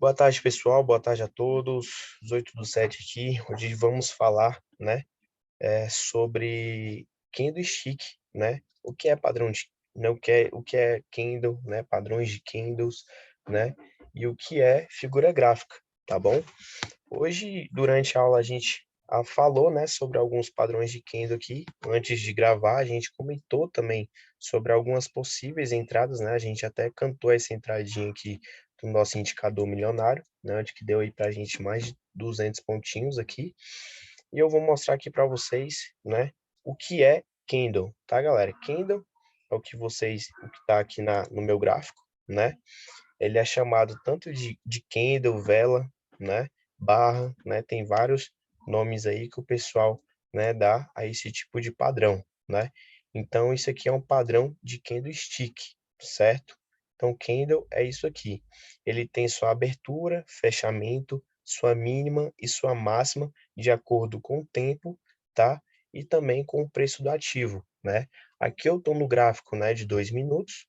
Boa tarde, pessoal. Boa tarde a todos. 18/7 aqui. Hoje vamos falar, né, sobre candlestick, né? O que é padrão de, né, o que é candle, né? Padrões de candles, né? E o que é figura gráfica, tá bom? Hoje, durante a aula, a gente falou, né, sobre alguns padrões de candle aqui. Antes de gravar, a gente comentou também sobre algumas possíveis entradas, né? A gente até cantou essa entradinha aqui do nosso indicador milionário, né? Onde que deu aí para a gente mais de 200 pontinhos aqui. E eu vou mostrar aqui para vocês, né, o que é candle, tá, galera? Candle é o que está aqui no meu gráfico, né? Ele é chamado tanto de candle, vela, né, barra, né, tem vários nomes aí que o pessoal, né, dá a esse tipo de padrão, né? Então, isso aqui é um padrão de candlestick, certo? Então, candle é isso aqui. Ele tem sua abertura, fechamento, sua mínima e sua máxima de acordo com o tempo, tá? E também com o preço do ativo, né? Aqui eu estou no gráfico, né, de 2 minutos,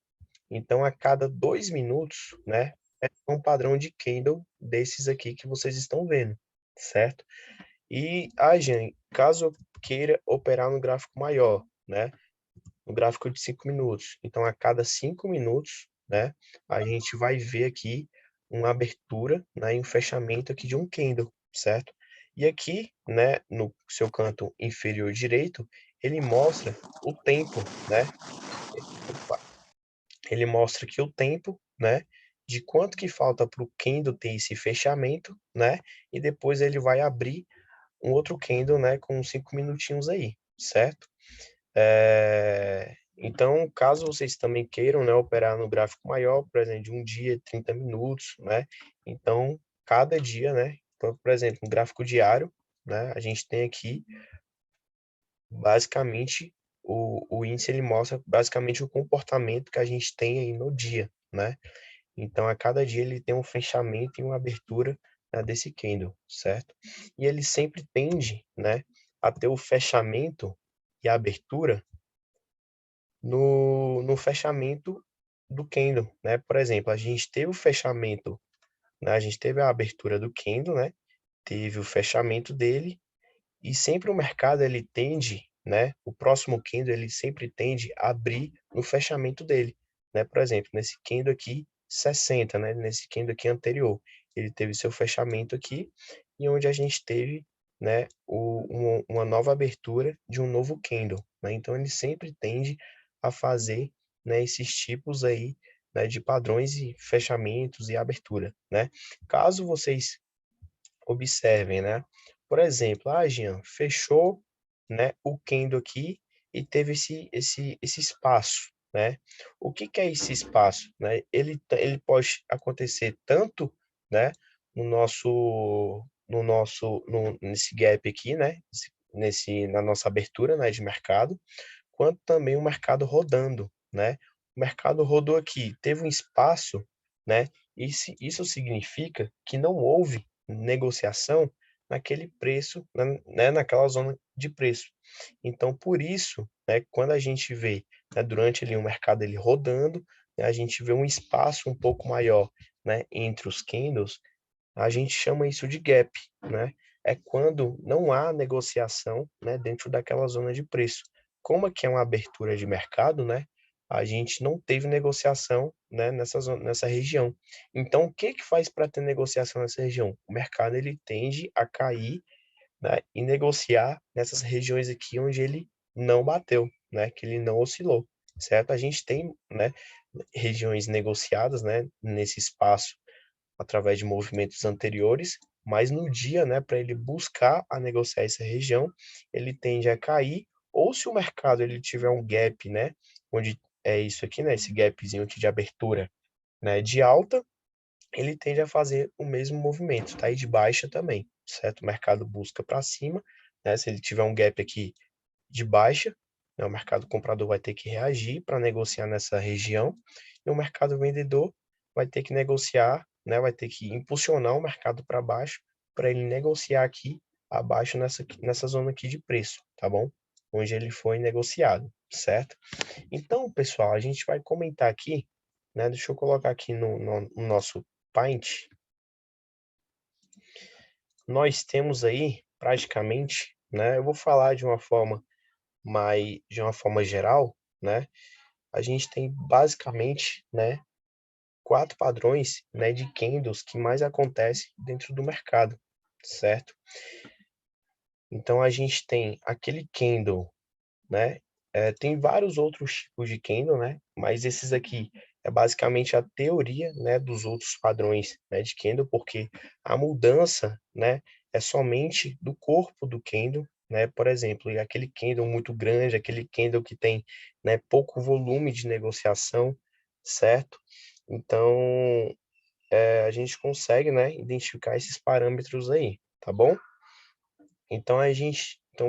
então, a cada 2 minutos, né, é um padrão de candle desses aqui que vocês estão vendo, certo? E, Jean, caso eu queira operar no gráfico maior, né, no gráfico de 5 minutos, então a cada 5 minutos, né, a gente vai ver aqui uma abertura, né, e um fechamento aqui de um candle, certo? E aqui, né, no seu canto inferior direito, ele mostra o tempo, né? Opa, ele mostra aqui o tempo, né, de quanto que falta para o candle ter esse fechamento, né, e depois ele vai abrir um outro candle, né, com 5 minutinhos aí, certo? Então, caso vocês também queiram, né, operar no gráfico maior, por exemplo, de um dia, 30 minutos, né, então, cada dia, né, então, por exemplo, no gráfico diário, né, a gente tem aqui, basicamente, o índice, ele mostra basicamente o comportamento que a gente tem aí no dia, né? Então, a cada dia ele tem um fechamento e uma abertura, né, desse candle, certo? E ele sempre tende, né, a ter o fechamento e a abertura no fechamento do candle, né? Por exemplo, a gente teve o fechamento, né, a gente teve a abertura do candle, né? Teve o fechamento dele e sempre o mercado ele tende, né? O próximo candle ele sempre tende a abrir no fechamento dele, né? Por exemplo, nesse candle aqui 60, né? Nesse candle aqui anterior, ele teve seu fechamento aqui e onde a gente teve, né? Uma nova abertura de um novo candle, né? Então ele sempre tende a fazer, né? Esses tipos aí, né? De padrões e fechamentos e abertura, né? Caso vocês observem, né? Por exemplo, Jean, fechou, né, o candle aqui e teve esse espaço, né? O que que é esse espaço, né? Ele pode acontecer tanto, né, nesse gap aqui, né? Na nossa abertura, né, de mercado, quanto também o mercado rodando, né? O mercado rodou aqui, teve um espaço, né? Isso significa que não houve negociação naquele preço, né, naquela zona de preço. Então, por isso, né, quando a gente vê, né, durante ali o mercado ele rodando, né, a gente vê um espaço um pouco maior, né, entre os candles, a gente chama isso de gap, né? É quando não há negociação, né, dentro daquela zona de preço. Como aqui é uma abertura de mercado, né? A gente não teve negociação, né, nessa região. Então, o que que faz para ter negociação nessa região? O mercado ele tende a cair, né, e negociar nessas regiões aqui onde ele não bateu, né, que ele não oscilou, certo? A gente tem, né, regiões negociadas, né, nesse espaço através de movimentos anteriores, mas no dia, né, para ele buscar a negociar essa região, ele tende a cair, ou se o mercado ele tiver um gap, né, onde é isso aqui, né, esse gapzinho aqui de abertura, né, de alta, ele tende a fazer o mesmo movimento, tá? E de baixa também, certo? O mercado busca para cima, né? Se ele tiver um gap aqui de baixa, né, o mercado comprador vai ter que reagir para negociar nessa região, e o mercado vendedor vai ter que negociar, né, vai ter que impulsionar o mercado para baixo para ele negociar aqui abaixo nessa zona aqui de preço, tá bom? Onde ele foi negociado, certo? Então, pessoal, a gente vai comentar aqui, né? Deixa eu colocar aqui no nosso Paint, nós temos aí praticamente, né? Eu vou falar de uma forma geral, né? A gente tem basicamente, né, quatro padrões, né, de candles que mais acontecem dentro do mercado, certo? Então a gente tem aquele candle, né? Tem vários outros tipos de candle, né? Mas esses aqui é basicamente a teoria, né, dos outros padrões, né, de candle, porque a mudança, né, é somente do corpo do candle, né? Por exemplo, e aquele candle muito grande, aquele candle que tem, né, pouco volume de negociação, certo? Então, a gente consegue, né, identificar esses parâmetros aí, tá bom? Então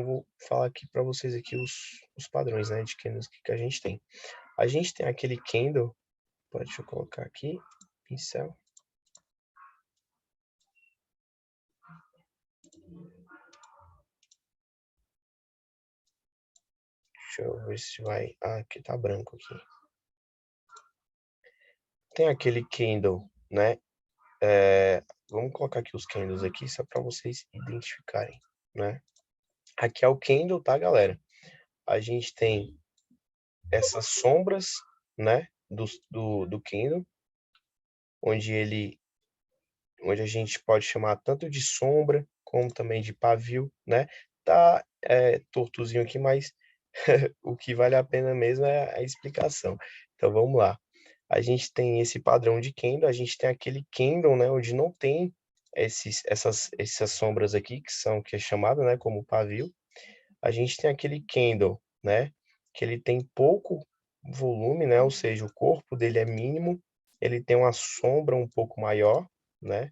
vou falar aqui para vocês aqui os padrões, né, de candles que a gente tem. A gente tem aquele candle, deixa eu colocar aqui, pincel. Deixa eu ver se vai, aqui tá branco aqui. Tem aquele candle, né, vamos colocar aqui os candles aqui só para vocês identificarem, né. Aqui é o candle, tá, galera? A gente tem essas sombras, né, do candle, onde a gente pode chamar tanto de sombra como também de pavio, né? Tá tortozinho aqui, mas o que vale a pena mesmo é a explicação. Então vamos lá. A gente tem esse padrão de candle, a gente tem aquele candle, né, onde não tem essas sombras aqui que é chamado, né, como pavio. A gente tem aquele candle, né, que ele tem pouco volume, né, ou seja, o corpo dele é mínimo, ele tem uma sombra um pouco maior, né,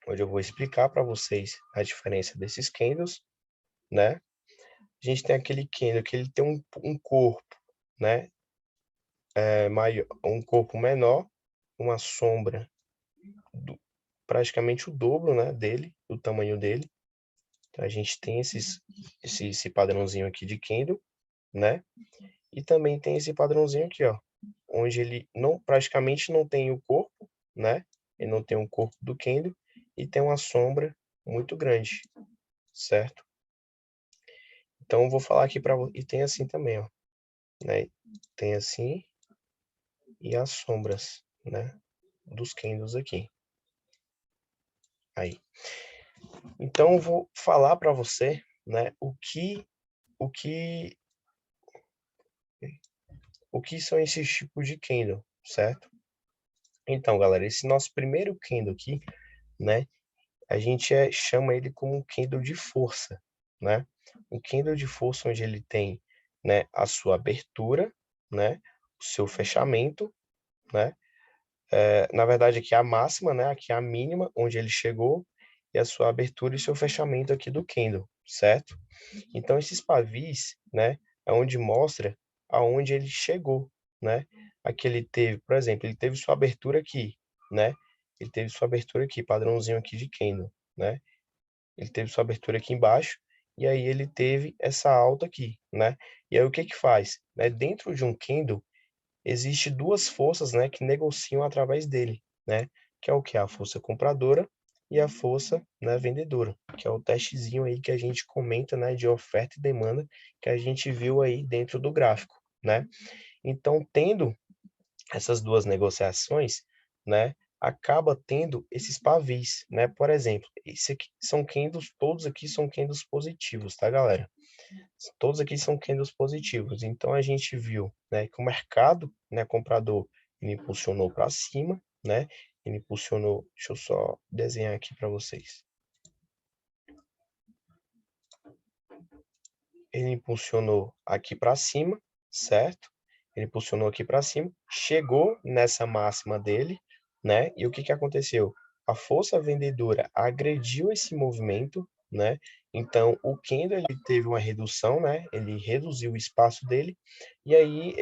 onde eu vou explicar para vocês a diferença desses candles, né? A gente tem aquele candle que ele tem um corpo, né, maior, um corpo menor, uma sombra praticamente o dobro, né, dele, do tamanho dele. Então, a gente tem esse padrãozinho aqui de candle, né? E também tem esse padrãozinho aqui, ó, onde ele praticamente não tem o corpo, né? Ele não tem o corpo do candle e tem uma sombra muito grande, certo? Então, eu vou falar aqui para você. E tem assim também, ó, né? Tem assim e as sombras, né? Dos candles aqui. Aí. Então, eu vou falar para você, né? O que, o que são esses tipos de candle, certo? Então, galera, esse nosso primeiro candle aqui, né? A gente chama ele como um candle de força, né? Um candle de força onde ele tem, né? A sua abertura, né? O seu fechamento, né? Na verdade, aqui é a máxima, né? Aqui é a mínima, onde ele chegou, e a sua abertura e seu fechamento aqui do candle, certo? Então, esses pavis, né? É onde mostra aonde ele chegou, né? Aqui ele teve, por exemplo, ele teve sua abertura aqui, né? Ele teve sua abertura aqui, padrãozinho aqui de candle, né? Ele teve sua abertura aqui embaixo, e aí ele teve essa alta aqui, né? E aí o que que faz? Né? Dentro de um candle, existe duas forças, né, que negociam através dele, né? Que é o que? A força compradora e a força, né, vendedora, que é o testezinho aí que a gente comenta, né, de oferta e demanda que a gente viu aí dentro do gráfico, né? Então, tendo essas duas negociações, né, acaba tendo esses pavis, né? Por exemplo, esse aqui são candles, todos aqui são candles positivos, tá, galera? Todos aqui são candles positivos. Então a gente viu, né, que o mercado, né, comprador, ele impulsionou para cima, né? Ele impulsionou, deixa eu só desenhar aqui para vocês. Ele impulsionou aqui para cima, certo? Ele impulsionou aqui para cima, chegou nessa máxima dele, né? E o que que aconteceu? A força vendedora agrediu esse movimento, né? Então, o candle ele teve uma redução, né? Ele reduziu o espaço dele e aí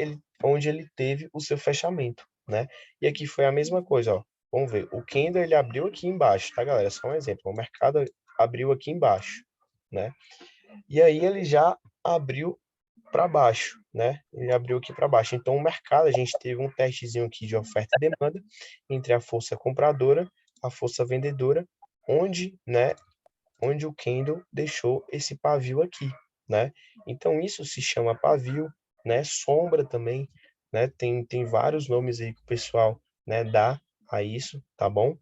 onde ele teve o seu fechamento, né? E aqui foi a mesma coisa, ó. Vamos ver. O candle ele abriu aqui embaixo, tá, galera? Só um exemplo. O mercado abriu aqui embaixo, né? E aí ele já abriu para baixo, né? Ele abriu aqui para baixo. Então, o mercado, a gente teve um testezinho aqui de oferta e demanda entre a força compradora, a força vendedora, onde o candle deixou esse pavio aqui, né? Então isso se chama pavio, né? Sombra também, né? Tem vários nomes aí que o pessoal, né, dá a isso, tá bom?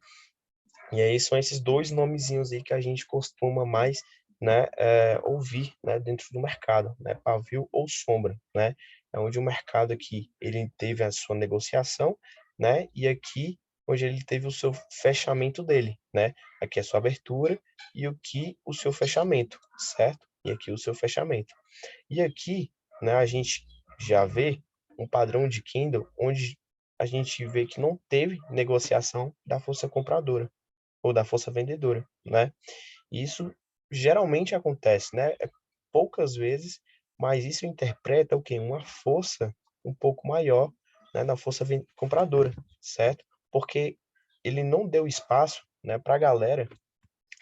E aí são esses dois nomezinhos aí que a gente costuma mais, né, ouvir, né, dentro do mercado, né, pavio ou sombra, né? É onde o mercado aqui ele teve a sua negociação, né? E aqui onde ele teve o seu fechamento dele, né? Aqui é a sua abertura e aqui o seu fechamento, certo? E aqui o seu fechamento. E aqui, né, a gente já vê um padrão de candle onde a gente vê que não teve negociação da força compradora ou da força vendedora, né? E isso geralmente acontece, né? Poucas vezes, mas isso interpreta o quê? Uma força um pouco maior, né, na força compradora, certo? Porque ele não deu espaço, né, para a galera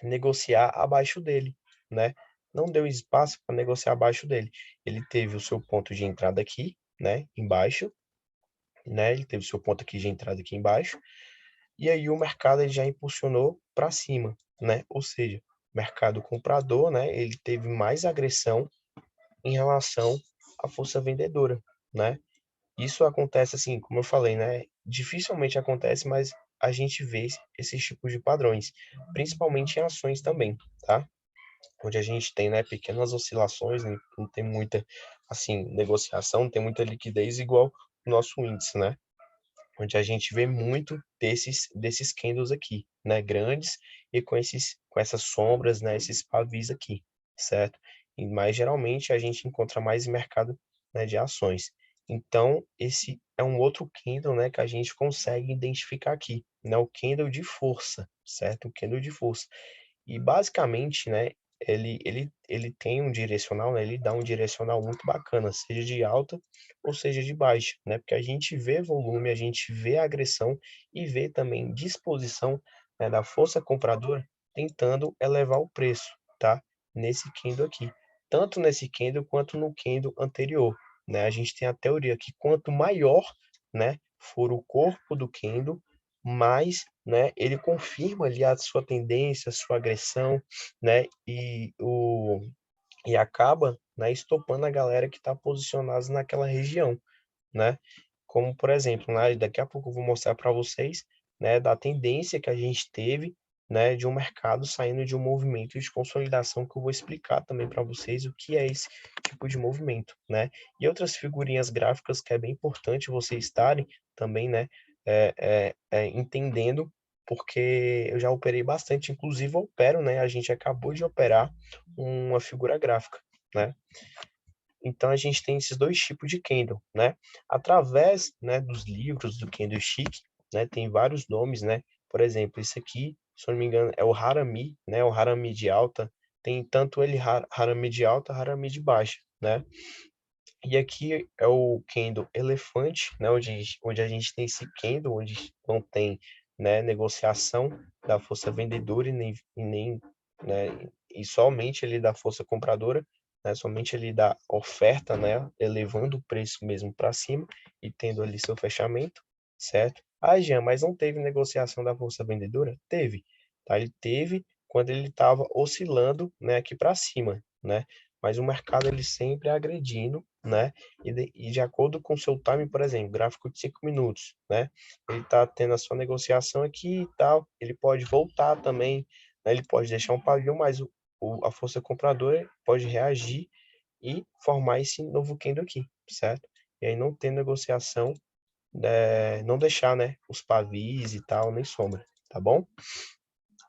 negociar abaixo dele, né? Não deu espaço para negociar abaixo dele. Ele teve o seu ponto de entrada aqui, né, embaixo, né? Ele teve o seu ponto aqui de entrada aqui embaixo, e aí o mercado ele já impulsionou para cima, né? Ou seja, o mercado comprador, né, ele teve mais agressão em relação à força vendedora, né? Isso acontece assim, como eu falei, né? Dificilmente acontece, mas a gente vê esses tipos de padrões, principalmente em ações também, tá? Onde a gente tem, né, pequenas oscilações, não tem muita, assim, negociação, não tem muita liquidez igual o nosso índice, né? Onde a gente vê muito desses candles aqui, né, grandes e com essas sombras, né, esses pavis aqui, certo? E mais geralmente a gente encontra mais em mercado, né, de ações. Então, esse é um outro candle, né, que a gente consegue identificar aqui, né, o candle de força, certo? O candle de força. E basicamente, né, ele tem um direcional, né, ele dá um direcional muito bacana, seja de alta ou seja de baixa, né? Porque a gente vê volume, a gente vê agressão e vê também disposição, né, da força compradora tentando elevar o preço, tá? Nesse candle aqui, tanto nesse candle quanto no candle anterior, né? A gente tem a teoria que quanto maior, né, for o corpo do candle, mais, né, ele confirma ali a sua tendência, a sua agressão, né, e acaba, né, estopando a galera que está posicionada naquela região, né? Como, por exemplo, né, daqui a pouco eu vou mostrar para vocês, né, da tendência que a gente teve, né, de um mercado saindo de um movimento de consolidação que eu vou explicar também para vocês o que é esse tipo de movimento, né? E outras figurinhas gráficas que é bem importante vocês estarem também, né, entendendo, porque eu já operei bastante, inclusive eu opero, né? A gente acabou de operar uma figura gráfica, né? Então a gente tem esses dois tipos de candle, né? Através, né, dos livros do candlestick, né, tem vários nomes, né? Por exemplo, esse aqui, se eu não me engano, é o Harami, né? O Harami de alta, tem tanto ele Harami de alta, Harami de baixa, né? E aqui é o candle elefante, né? Onde a gente tem esse candle, onde não tem, né, negociação da força vendedora e nem, né, e somente ele da força compradora, né? Somente ele da oferta, né? Elevando o preço mesmo para cima e tendo ali seu fechamento, certo? Ah, Jean, mas não teve negociação da força vendedora? Teve, tá? Ele teve quando ele estava oscilando, né, aqui para cima, né? Mas o mercado ele sempre é agredindo, né? E de acordo com o seu time, por exemplo, gráfico de 5 minutos, né? Ele está tendo a sua negociação aqui e tal, ele pode voltar também, né? Ele pode deixar um pavio, mas a força compradora pode reagir e formar esse novo candle aqui, certo? E aí não ter negociação, não deixar, né, os pavis e tal, nem sombra, tá bom?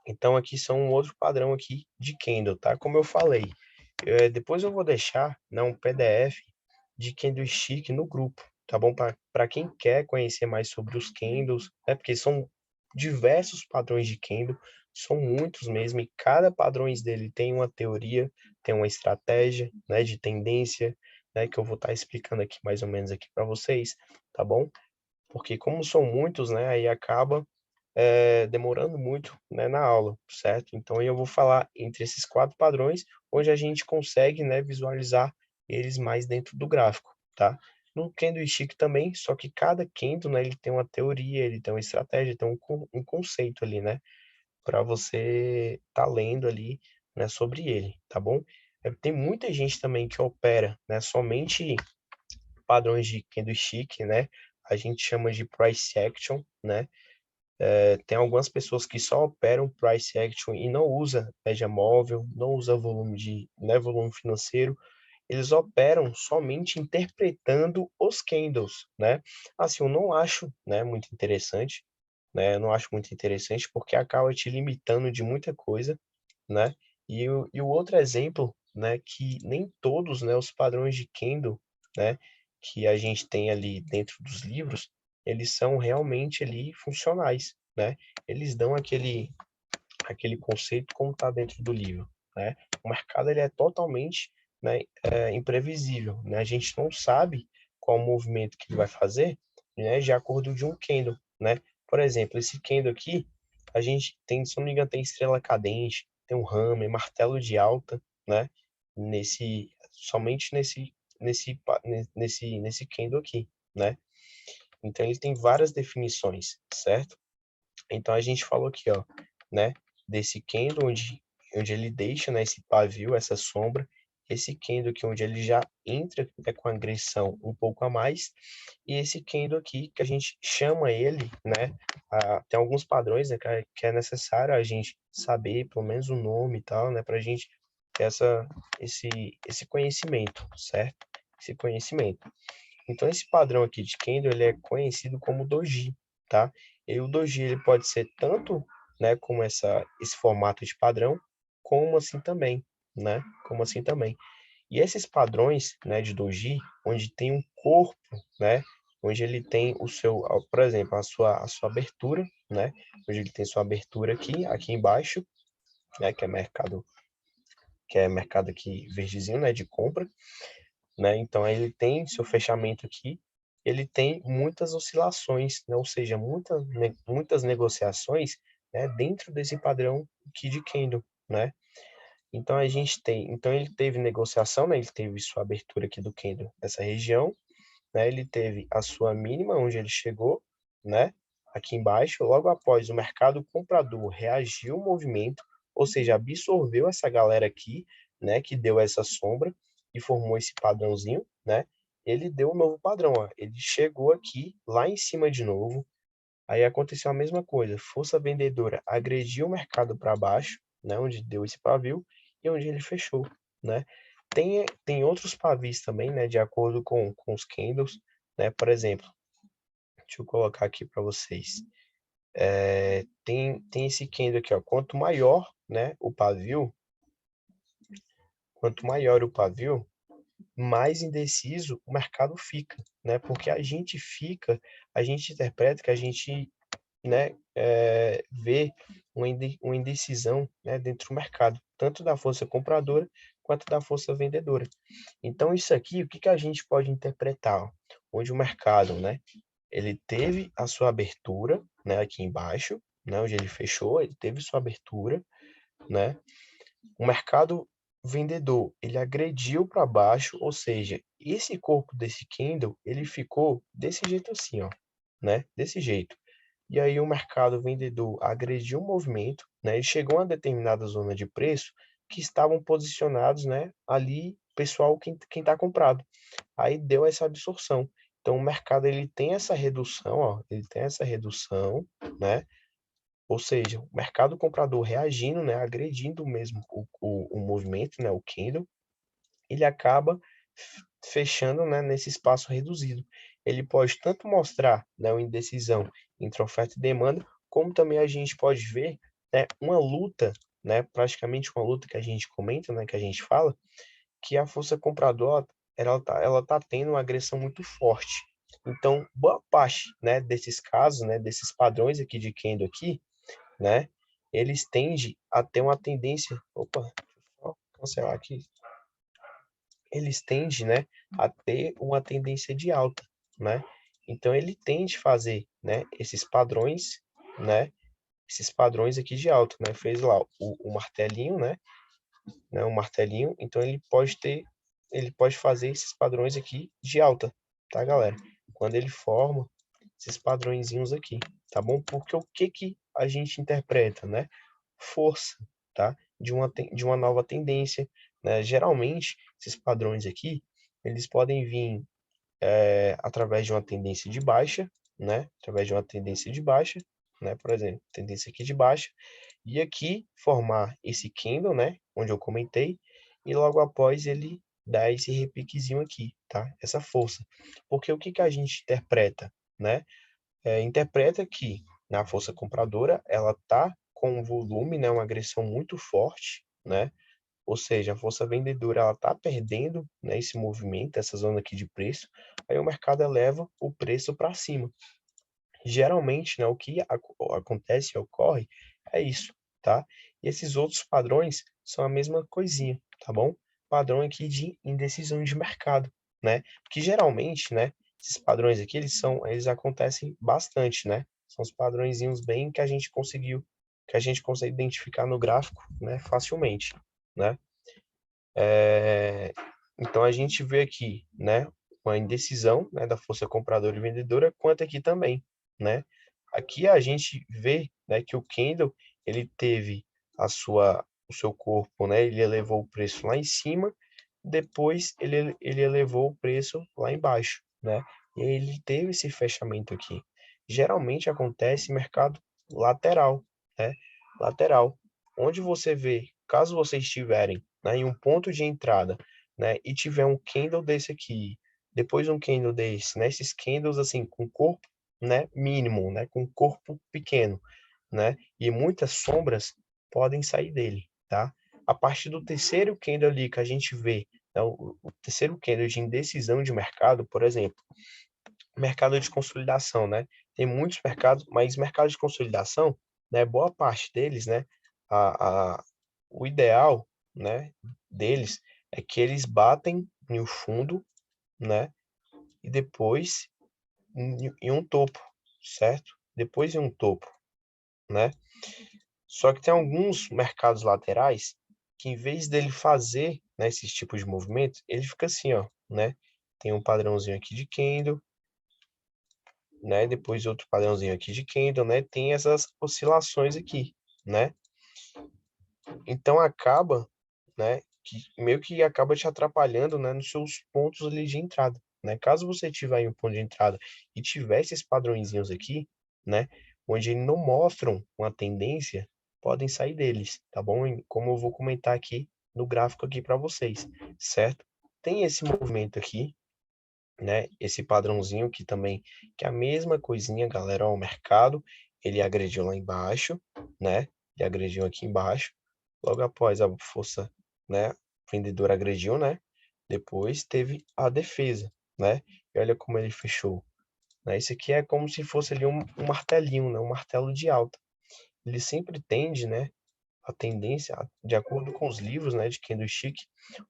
Então aqui são um outro padrão aqui de candle, tá? Como eu falei, depois eu vou deixar, né, um PDF de candlestick no grupo, tá bom? Para quem quer conhecer mais sobre os candles, né? Porque são diversos padrões de candle, são muitos mesmo, e cada padrão dele tem uma teoria, tem uma estratégia, né, de tendência, né, que eu vou estar explicando aqui mais ou menos aqui para vocês, tá bom? Porque como são muitos, né, aí acaba demorando muito, né, na aula, certo? Então eu vou falar entre esses quatro padrões, onde a gente consegue, né, visualizar eles mais dentro do gráfico, tá? No candlestick também, só que cada candle, né, ele tem uma teoria, ele tem uma estratégia, tem um conceito ali, né? para você estar lendo ali, né, sobre ele, tá bom? Tem muita gente também que opera, né, somente padrões de candlestick, né? A gente chama de price action, né? Tem algumas pessoas que só operam price action e não usa média móvel, não usa volume né, volume financeiro. Eles operam somente interpretando os candles, né? Assim, eu não acho, né, muito interessante, né? Eu não acho muito interessante porque acaba te limitando de muita coisa, né? E o outro exemplo, né, que nem todos, né, os padrões de candle, né, que a gente tem ali dentro dos livros, eles são realmente ali funcionais, né? Eles dão aquele conceito como está dentro do livro, né? O mercado ele é totalmente, né, imprevisível, né? A gente não sabe qual o movimento que ele vai fazer, né, de acordo de um candle, né? Por exemplo, esse candle aqui, a gente tem, se não me engano, tem estrela cadente, tem um hammer, martelo de alta, né? Somente nesse candle aqui, né? Então ele tem várias definições, certo? Então a gente falou aqui, ó, né, desse candle onde ele deixa, né, esse pavio, essa sombra, esse candle aqui onde ele já entra, né, com agressão um pouco a mais, e esse candle aqui que a gente chama ele, né, tem alguns padrões, né, que é necessário a gente saber pelo menos o nome e tal, né, para a gente ter esse, esse conhecimento, certo? Esse conhecimento. Então, esse padrão aqui de candle, ele é conhecido como doji, tá? E o doji, ele pode ser tanto, né, como esse formato de padrão, como assim também, né? Como assim também. E esses padrões, né, de doji, onde tem um corpo, né, onde ele tem o seu, por exemplo, a sua abertura, né, onde ele tem sua abertura aqui embaixo, né, que é mercado aqui verdezinho, né, de compra, né? Então ele tem seu fechamento aqui, ele tem muitas oscilações, né? Ou seja, muitas negociações, né? Dentro desse padrão aqui de candle, né? Então a gente tem, então ele teve negociação, né? Ele teve sua abertura aqui do candle nessa região, né? Ele teve a sua mínima onde ele chegou, né? Aqui embaixo, logo após o mercado comprador reagiu ao movimento, ou seja, absorveu essa galera aqui, né? Que deu essa sombra e formou esse padrãozinho, né? Ele deu um novo padrão, ó. Ele chegou aqui lá em cima de novo. Aí aconteceu a mesma coisa. Força vendedora agrediu o mercado para baixo, né? Onde deu esse pavio e onde ele fechou, né? Tem outros pavis também, né, de acordo com os candles, né? Por exemplo, deixa eu colocar aqui para vocês. Tem esse candle aqui, ó. Quanto maior o pavio, mais indeciso o mercado fica, né? Porque a gente interpreta que a gente, né, vê uma indecisão, né, dentro do mercado, tanto da força compradora quanto da força vendedora. Então, isso aqui, o que que a gente pode interpretar? Ó? Onde o mercado, né, ele teve a sua abertura, né, aqui embaixo, né, onde ele fechou, ele teve sua abertura, né? O mercado vendedor, ele agrediu para baixo, ou seja, esse corpo desse candle, ele ficou desse jeito assim, ó, né? Desse jeito. E aí o mercado vendedor agrediu o movimento, né? E chegou a uma determinada zona de preço que estavam posicionados, né? Ali, pessoal, quem está comprado. Aí deu essa absorção. Então o mercado ele tem essa redução, ó, ele tem essa redução, né? Ou seja, o mercado comprador reagindo, né, agredindo mesmo o movimento, né, o candle, ele acaba fechando, né, nesse espaço reduzido. Ele pode tanto mostrar, né, uma indecisão entre oferta e demanda, como também a gente pode ver, né, uma luta, né, praticamente uma luta que a gente comenta, né, que a gente fala, que a força compradora ela tá tendo uma agressão muito forte. Então, boa parte, né, desses casos, né, desses padrões aqui de candle aqui, né, eles tendem a ter uma tendência, opa, deixa eu só cancelar aqui, eles tendem, né, a ter uma tendência de alta, né? Então ele tende a fazer, né, esses padrões aqui de alta, né? Fez lá o martelinho, né, o martelinho, então ele pode fazer esses padrões aqui de alta, tá, galera? Quando ele forma esses padrõezinhos aqui, tá bom? Porque o que que a gente interpreta, né? força, tá? De uma nova tendência, né? Geralmente, esses padrões aqui, eles podem vir através de uma tendência de baixa, né? Através de uma tendência de baixa, né? Por exemplo, tendência aqui de baixa, e aqui formar esse candle, né? Onde eu comentei, e logo após ele dar esse repiquezinho aqui, tá? Essa força. Porque o que que a gente interpreta, né? Interpreta que na força compradora ela tá com um volume, né? Uma agressão muito forte, né? Ou seja, a força vendedora ela está perdendo, né, esse movimento, essa zona aqui de preço, aí o mercado eleva o preço para cima. Geralmente, né, o que acontece, ocorre, é isso, tá? E esses outros padrões são a mesma coisinha, tá bom? Padrão aqui de indecisão de mercado, né? Que geralmente, né, esses padrões aqui, eles acontecem bastante, né? São os padrõezinhos bem que a gente consegue identificar no gráfico, né, facilmente, né? Então a gente vê aqui, né, uma indecisão, né, da força compradora e vendedora, quanto aqui também, né? Aqui a gente vê, né, que o candle ele teve o seu corpo, né, ele elevou o preço lá em cima, depois ele elevou o preço lá embaixo, né? E ele teve esse fechamento aqui. Geralmente acontece em mercado lateral, né? Lateral, onde você vê, caso vocês estiverem, né, em um ponto de entrada, né, e tiver um candle desse aqui, depois um candle desse, né, esses candles assim com corpo, né, mínimo, né, com corpo pequeno, né, e muitas sombras podem sair dele, tá? A partir do terceiro candle ali que a gente vê, né, o terceiro candle de indecisão de mercado, por exemplo, mercado de consolidação, né? Tem muitos mercados, mas mercado de consolidação, né, boa parte deles, né, o ideal, né, deles é que eles batem em um fundo, né, e depois em um topo, certo? Depois em um topo, né? Só que tem alguns mercados laterais que em vez dele fazer, né, esses tipos de movimento, ele fica assim, ó, né? Tem um padrãozinho aqui de candle, né? Depois outro padrãozinho aqui de candle, né? Tem essas oscilações aqui, né? Então acaba, né? Que meio que acaba te atrapalhando, né? Nos seus pontos ali de entrada, né? Caso você tiver em um ponto de entrada e tiver esses padrõezinhos aqui, né? Onde não mostram uma tendência, podem sair deles, tá bom? Como eu vou comentar aqui no gráfico aqui para vocês, certo? Tem esse movimento aqui, né? Esse padrãozinho que também, que é a mesma coisinha, galera, ó, o mercado, ele agrediu lá embaixo, né? Ele agrediu aqui embaixo, logo após a força, né, vendedora agrediu, né? Depois teve a defesa, né? E olha como ele fechou, né? Isso aqui é como se fosse ali um martelinho, né? Um martelo de alta. Ele sempre tende, né, a tendência, de acordo com os livros, né, de Candlestick,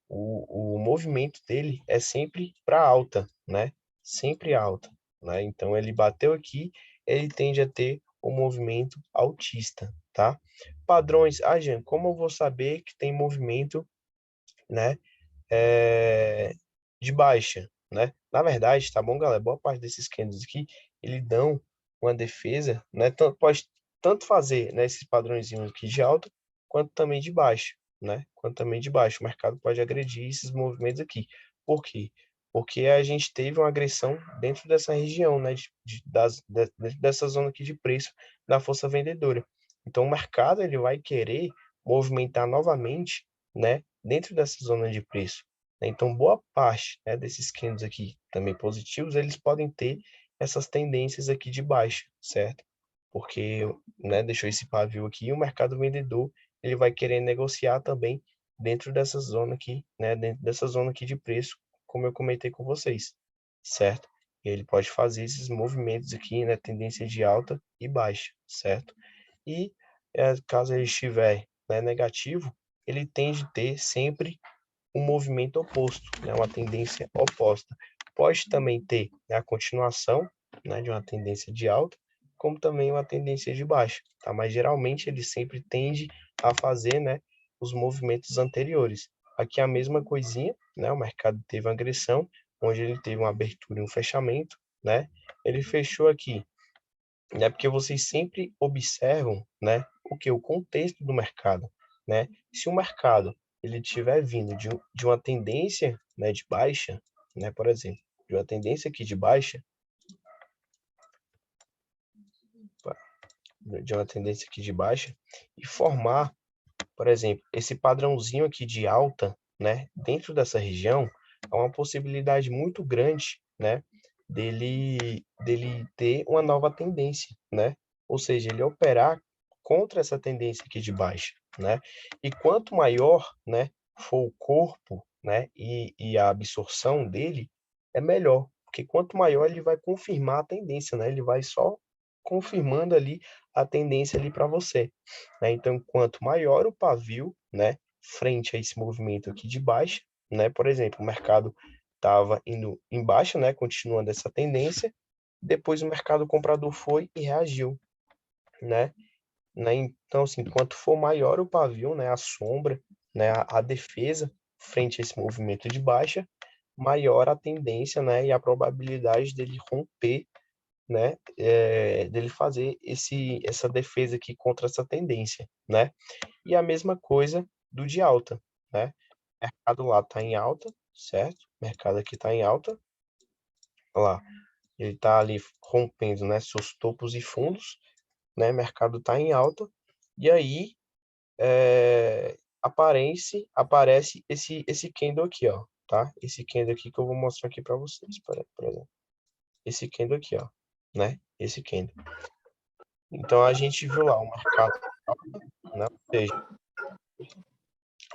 o movimento dele é sempre para alta, né? Sempre alta, né? Então ele bateu aqui, ele tende a ter o movimento altista, tá? Padrões, Jean, como eu vou saber que tem movimento, né, é, de baixa, né? Na verdade, tá bom, galera? Boa parte desses candles aqui, eles dão uma defesa, né? Pode tanto fazer, né, esses padrõezinhos aqui de alta, quanto também de baixo, né? Quanto também de baixo. O mercado pode agredir esses movimentos aqui. Por quê? Porque a gente teve uma agressão dentro dessa região, né? Dentro dessa zona aqui de preço da força vendedora. Então, o mercado ele vai querer movimentar novamente, né? Dentro dessa zona de preço, né? Então, boa parte, né, desses candles aqui, também positivos, eles podem ter essas tendências aqui de baixa, certo? Porque, né, deixou esse pavio aqui e o mercado vendedor, ele vai querer negociar também dentro dessa zona aqui, né, dentro dessa zona aqui de preço, como eu comentei com vocês, certo? E ele pode fazer esses movimentos aqui, né, tendência de alta e baixa, certo? E caso ele estiver, né, negativo, ele tende a ter sempre um movimento oposto, né, uma tendência oposta. Pode também ter, né, a continuação, né, de uma tendência de alta, como também uma tendência de baixa, tá? Mas geralmente ele sempre tende a fazer, né, os movimentos anteriores. Aqui é a mesma coisinha, né? O mercado teve uma agressão, onde ele teve uma abertura e um fechamento, né? Ele fechou aqui né? Porque vocês sempre observam, né, o contexto do mercado, né? Se o mercado ele estiver vindo de uma tendência, né, de baixa, né, por exemplo, de uma tendência aqui de baixa, de uma tendência aqui de baixa, e formar, por exemplo, esse padrãozinho aqui de alta, né, dentro dessa região, é uma possibilidade muito grande, né, dele ter uma nova tendência, né? Ou seja, ele operar contra essa tendência aqui de baixa, né? E quanto maior, né, for o corpo, né, e a absorção dele, é melhor, porque quanto maior ele vai confirmar a tendência, né? Ele vai só confirmando ali a tendência ali para você, né? Então, quanto maior o pavio, né, frente a esse movimento aqui de baixa, né? Por exemplo, o mercado estava indo em baixa, né, continuando essa tendência, depois o mercado comprador foi e reagiu, né? Então, assim, quanto for maior o pavio, né, a sombra, né, a defesa frente a esse movimento de baixa, maior a tendência, né, e a probabilidade dele romper, né, dele fazer essa defesa aqui contra essa tendência, né? E a mesma coisa do de alta, né? O mercado lá está em alta, certo? O mercado aqui está em alta, olha lá, ele está ali rompendo, né, seus topos e fundos, né? O mercado está em alta, e aí aparece esse candle aqui, ó, tá? Esse candle aqui que eu vou mostrar aqui para vocês, por exemplo. Esse candle aqui, ó, né? Esse candle. Então a gente viu lá o mercado, né? Ou seja,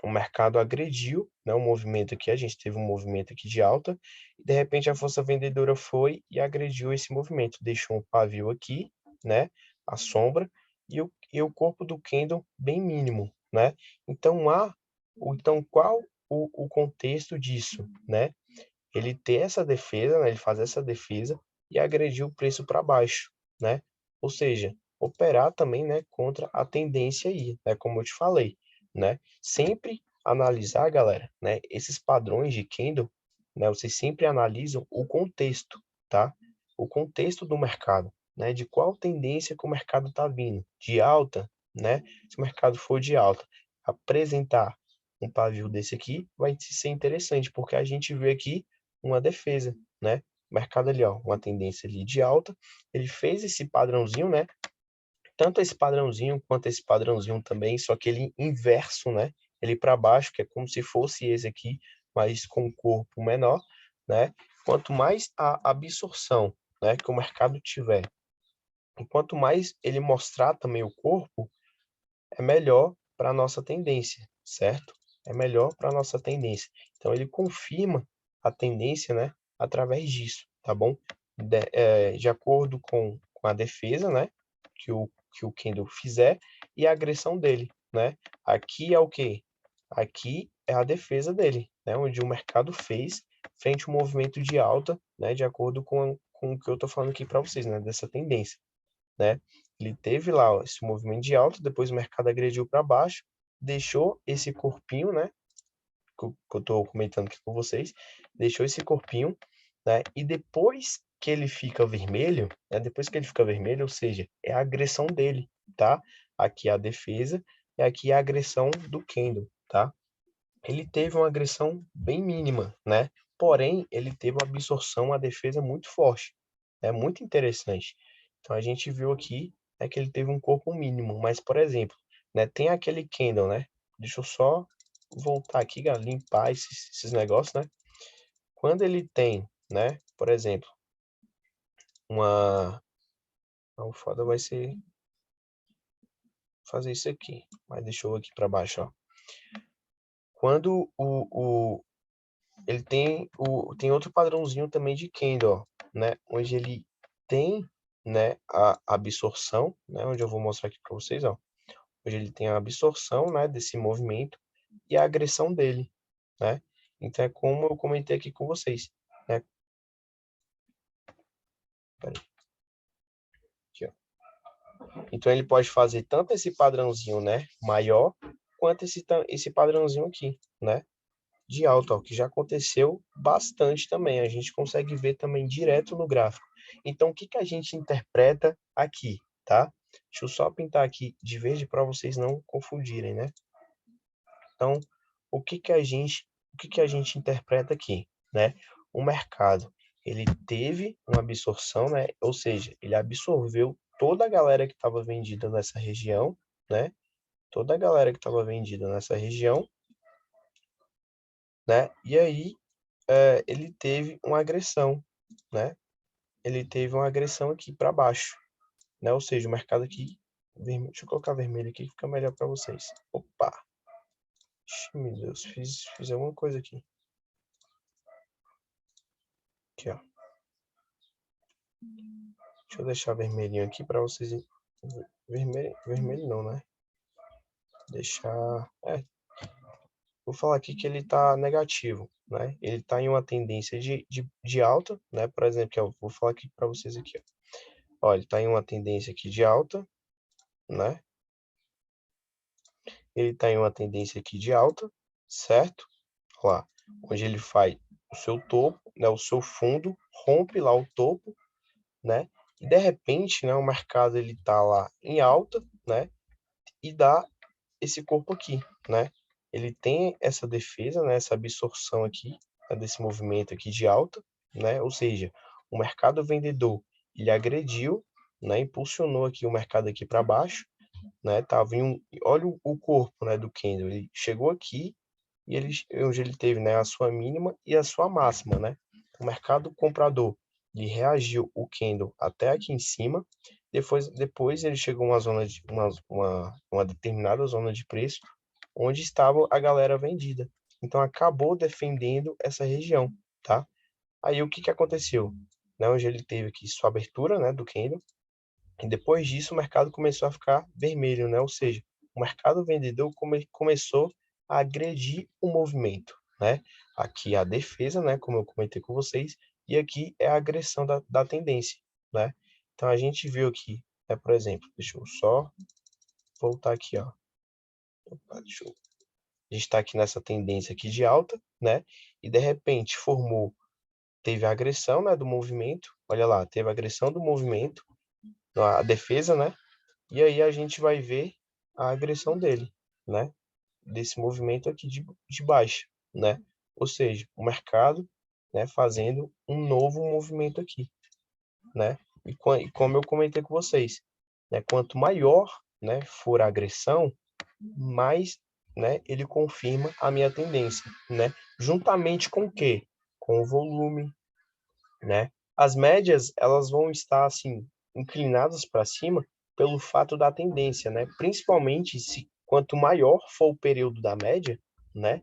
o mercado agrediu, né, o movimento aqui, a gente teve um movimento aqui de alta, e de repente a força vendedora foi e agrediu esse movimento, deixou um pavio aqui, né, a sombra, e o corpo do candle bem mínimo, né? Então, qual o contexto disso, né? Ele ter essa defesa, né, ele fazer essa defesa e agredir o preço para baixo, né? Ou seja, operar também, né, contra a tendência aí, né, como eu te falei, né? Sempre analisar, galera, né, esses padrões de candle, né, vocês sempre analisam o contexto, tá? O contexto do mercado, né, de qual tendência que o mercado está vindo, de alta, né? Se o mercado for de alta, apresentar um pavio desse aqui vai ser interessante, porque a gente vê aqui uma defesa, né? O mercado ali, ó, uma tendência ali de alta, ele fez esse padrãozinho, né? Tanto esse padrãozinho quanto esse padrãozinho também, só que ele inverso, né? Ele para baixo, que é como se fosse esse aqui, mas com um corpo menor, né? Quanto mais a absorção, né, que o mercado tiver, e quanto mais ele mostrar também o corpo, é melhor para a nossa tendência, certo? É melhor para a nossa tendência. Então, ele confirma a tendência, né, através disso, tá bom? De acordo com a defesa, né, que o Kendall fizer e a agressão dele, né? Aqui é o quê? Aqui é a defesa dele, né, onde o mercado fez frente ao movimento de alta, né, de acordo com o que eu estou falando aqui para vocês, né, dessa tendência, né? Ele teve lá ó, esse movimento de alta, depois o mercado agrediu para baixo, deixou esse corpinho, né? Que eu estou comentando aqui com vocês, deixou esse corpinho, né? E depois que ele fica vermelho, né? Depois que ele fica vermelho, ou seja, é a agressão dele, tá? Aqui é a defesa e aqui é a agressão do candle, tá? Ele teve uma agressão bem mínima, né? Porém, ele teve uma absorção, uma defesa muito forte. É muito interessante. Então, a gente viu aqui que ele teve um corpo mínimo, mas, por exemplo, né, tem aquele candle, né? Deixa eu só voltar aqui, galera, limpar esses negócios, né? Quando ele tem, né, por exemplo, uma... O foda vai ser fazer isso aqui, mas deixa eu aqui para baixo, ó. Quando ele tem outro padrãozinho também de candle, ó, né? Onde ele tem, né, a absorção, né? Onde eu vou mostrar aqui para vocês, ó. Onde ele tem a absorção, né, desse movimento e a agressão dele, né? Então é como eu comentei aqui com vocês, né? Peraí, aqui, ó. Então ele pode fazer tanto esse padrãozinho, né, maior, quanto esse padrãozinho aqui, né? De alta, ó, que já aconteceu bastante também. A gente consegue ver também direto no gráfico. Então, o que que a gente interpreta aqui, tá? Deixa eu só pintar aqui de verde para vocês não confundirem, né? Então, o que que a gente interpreta aqui, né? O mercado, ele teve uma absorção, né? Ou seja, ele absorveu toda a galera que estava vendida nessa região, né? Toda a galera que estava vendida nessa região, né? E aí, ele teve uma agressão, né? Ele teve uma agressão aqui para baixo, né? Ou seja, o mercado aqui, deixa eu colocar vermelho aqui que fica melhor para vocês. Opa! Ixi, meu Deus, fiz alguma coisa aqui. Aqui, ó. Deixa eu deixar vermelhinho aqui para vocês. Vermelho não, né? Deixar. Vou falar aqui que ele está negativo, né? Ele está em uma tendência de alta, né? Por exemplo, que eu vou falar aqui para vocês aqui, ó. Ó, ele está em uma tendência aqui de alta, né? Ele está em uma tendência aqui de alta, certo? Ó lá, onde ele faz o seu topo, né? O seu fundo, rompe lá o topo, né? E de repente, né? O mercado ele está lá em alta, né? E dá esse corpo aqui, né? Ele tem essa defesa, né? Essa absorção aqui, né, desse movimento aqui de alta, né? Ou seja, o mercado vendedor, ele agrediu, né? Impulsionou aqui o mercado aqui para baixo, né? Tava olha o corpo, né, do candle, ele chegou aqui e onde ele teve, né, a sua mínima e a sua máxima, né? O mercado comprador, ele reagiu o candle até aqui em cima, depois ele chegou a uma zona de uma determinada zona de preço onde estava a galera vendida. Então acabou defendendo essa região, tá? Aí o que que aconteceu? Né, onde ele teve aqui sua abertura, né, do candle, e depois disso o mercado começou a ficar vermelho, né? Ou seja, o mercado vendedor começou a agredir o movimento, né? Aqui a defesa, né? Como eu comentei com vocês, e aqui é a agressão da tendência, né? Então a gente viu aqui, né, por exemplo, deixa eu só voltar aqui, ó. Opa, a gente está aqui nessa tendência aqui de alta, né? E de repente teve a agressão, né, do movimento. Olha lá, teve a agressão do movimento, a defesa, né? E aí a gente vai ver a agressão dele, né? Desse movimento aqui de baixa, né? Ou seja, o mercado, né, fazendo um novo movimento aqui, né? E como eu comentei com vocês, né, quanto maior, né, for a agressão, mais, né, ele confirma a minha tendência, né? Juntamente com o quê? Com o volume, né? As médias, elas vão estar assim inclinadas para cima pelo fato da tendência, né? Principalmente se quanto maior for o período da média, né?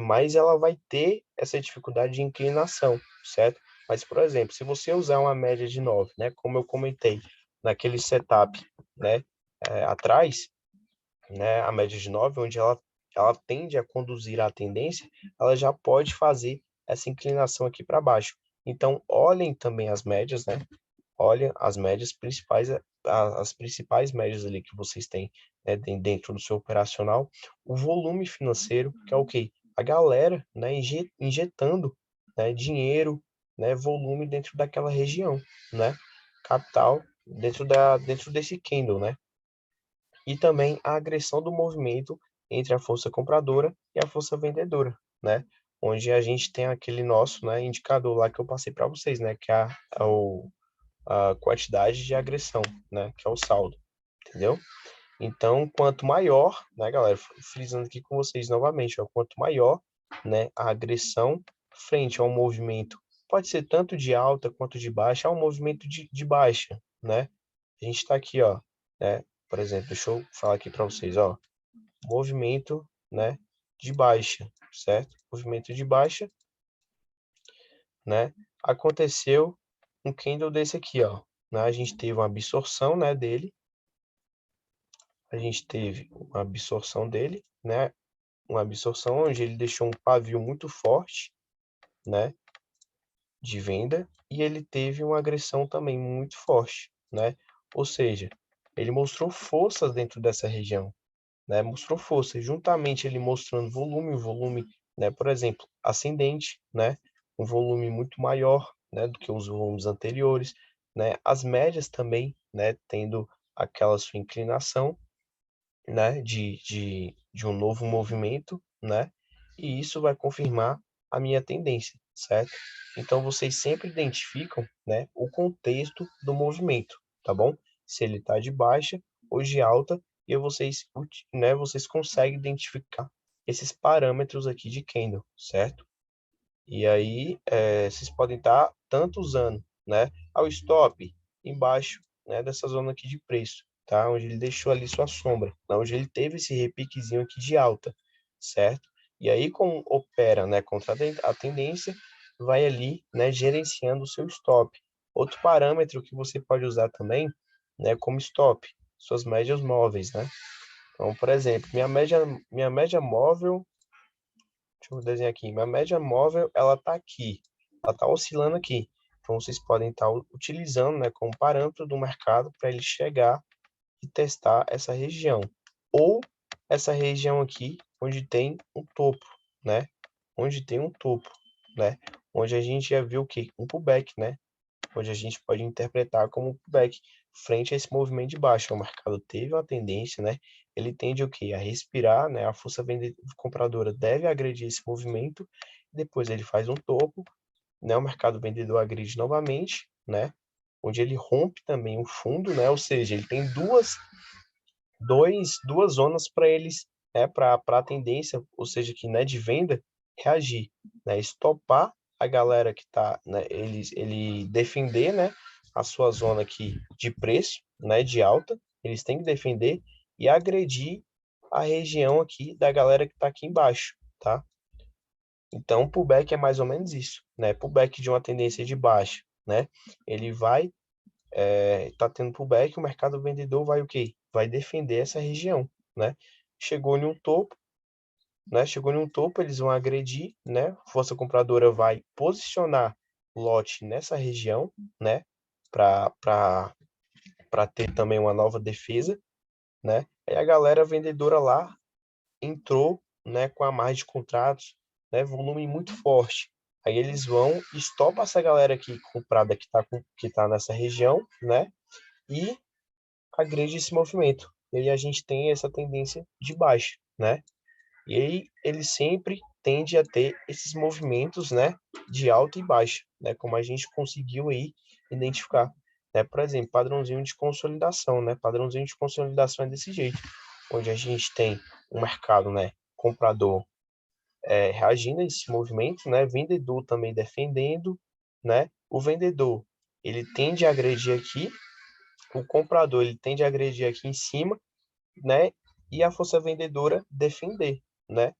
Mais ela vai ter essa dificuldade de inclinação, certo? Mas, por exemplo, se você usar uma média de 9, né? Como eu comentei naquele setup, né? Atrás, né? A média de 9, onde ela tende a conduzir a tendência, ela já pode fazer essa inclinação aqui para baixo. Então, olhem também as médias, né? Olhem as médias principais, as principais médias ali que vocês têm, né, dentro do seu operacional, o volume financeiro, que é o quê? A galera, né, injetando, né, dinheiro, né, volume dentro daquela região, né? Capital dentro desse candle, né? E também a agressão do movimento entre a força compradora e a força vendedora, né? Onde a gente tem aquele nosso, né, indicador lá que eu passei para vocês, né, que é a quantidade de agressão, né, que é o saldo, entendeu? Então, quanto maior, né, galera, frisando aqui com vocês novamente, ó, quanto maior, né, a agressão frente a um movimento, pode ser tanto de alta quanto de baixa, a um movimento de baixa, né? A gente está aqui, ó, né? Por exemplo, deixa eu falar aqui para vocês, ó, movimento, né, de baixa, certo? Movimento de baixa, né? Aconteceu um candle desse aqui, ó, né? A gente teve uma absorção, né, dele, a gente teve uma absorção dele, né? Uma absorção onde ele deixou um pavio muito forte, né, de venda, e ele teve uma agressão também muito forte, né? Ou seja, ele mostrou força dentro dessa região, né? Mostrou força, juntamente ele mostrando volume, né, por exemplo, ascendente, né? Um volume muito maior, né, do que os volumes anteriores, né? As médias também, né, tendo aquela sua inclinação, né, de um novo movimento, né? E isso vai confirmar a minha tendência, certo? Então vocês sempre identificam, né, o contexto do movimento, tá bom? Se ele está de baixa ou de alta, e vocês, né, vocês conseguem identificar esses parâmetros aqui de candle, certo? E aí, vocês podem estar tanto usando, né, ao stop embaixo, né, dessa zona aqui de preço, tá? Onde ele deixou ali sua sombra, né, onde ele teve esse repiquezinho aqui de alta, certo? E aí, como opera, né, contra a tendência, vai ali, né, gerenciando o seu stop. Outro parâmetro que você pode usar também, né, como stop, suas médias móveis, né? Então, por exemplo, minha média móvel. Deixa eu desenhar aqui. Minha média móvel, ela tá aqui. Ela tá oscilando aqui. Então, vocês podem estar utilizando, né, como parâmetro do mercado para ele chegar e testar essa região. Ou essa região aqui, onde tem um topo, né? Onde tem um topo, né? Onde a gente já viu o quê? Um pullback, né? Onde a gente pode interpretar como um pullback frente a esse movimento de baixa. O mercado teve uma tendência, né? Ele tende o quê? A respirar, né? A força compradora deve agredir esse movimento, depois ele faz um topo, né? O mercado vendedor agride novamente, né? Onde ele rompe também o fundo, né? Ou seja, ele tem duas zonas para eles, né? Para a tendência, ou seja, que né, de venda, reagir, né? Estopar a galera que está, né? Ele defender, né? A sua zona aqui de preço, né? De alta, eles têm que defender e agredir a região aqui da galera que está aqui embaixo, tá? Então, pullback é mais ou menos isso, né? Pullback de uma tendência de baixa, né? Ele vai tá tendo pullback, o mercado vendedor vai o quê? Vai defender essa região, né? Chegou em um topo, né? Chegou em um topo, eles vão agredir, né? Força compradora vai posicionar lote nessa região, né? Para ter também uma nova defesa, né? Aí a galera vendedora lá entrou, né, com a mais de contratos, né, volume muito forte. Aí eles vão, estopa essa galera aqui comprada que tá nessa região, né, e agride esse movimento. E aí a gente tem essa tendência de baixa, né? E aí ele sempre tende a ter esses movimentos, né, de alta e baixa, né, como a gente conseguiu aí identificar, né? Por exemplo, padrãozinho de consolidação, né? Padrãozinho de consolidação é desse jeito, onde a gente tem um mercado, né, comprador reagindo a esse movimento, né? Vendedor também defendendo, né? O vendedor, ele tende a agredir aqui, o comprador ele tende a agredir aqui em cima, né? E a força vendedora defender, né?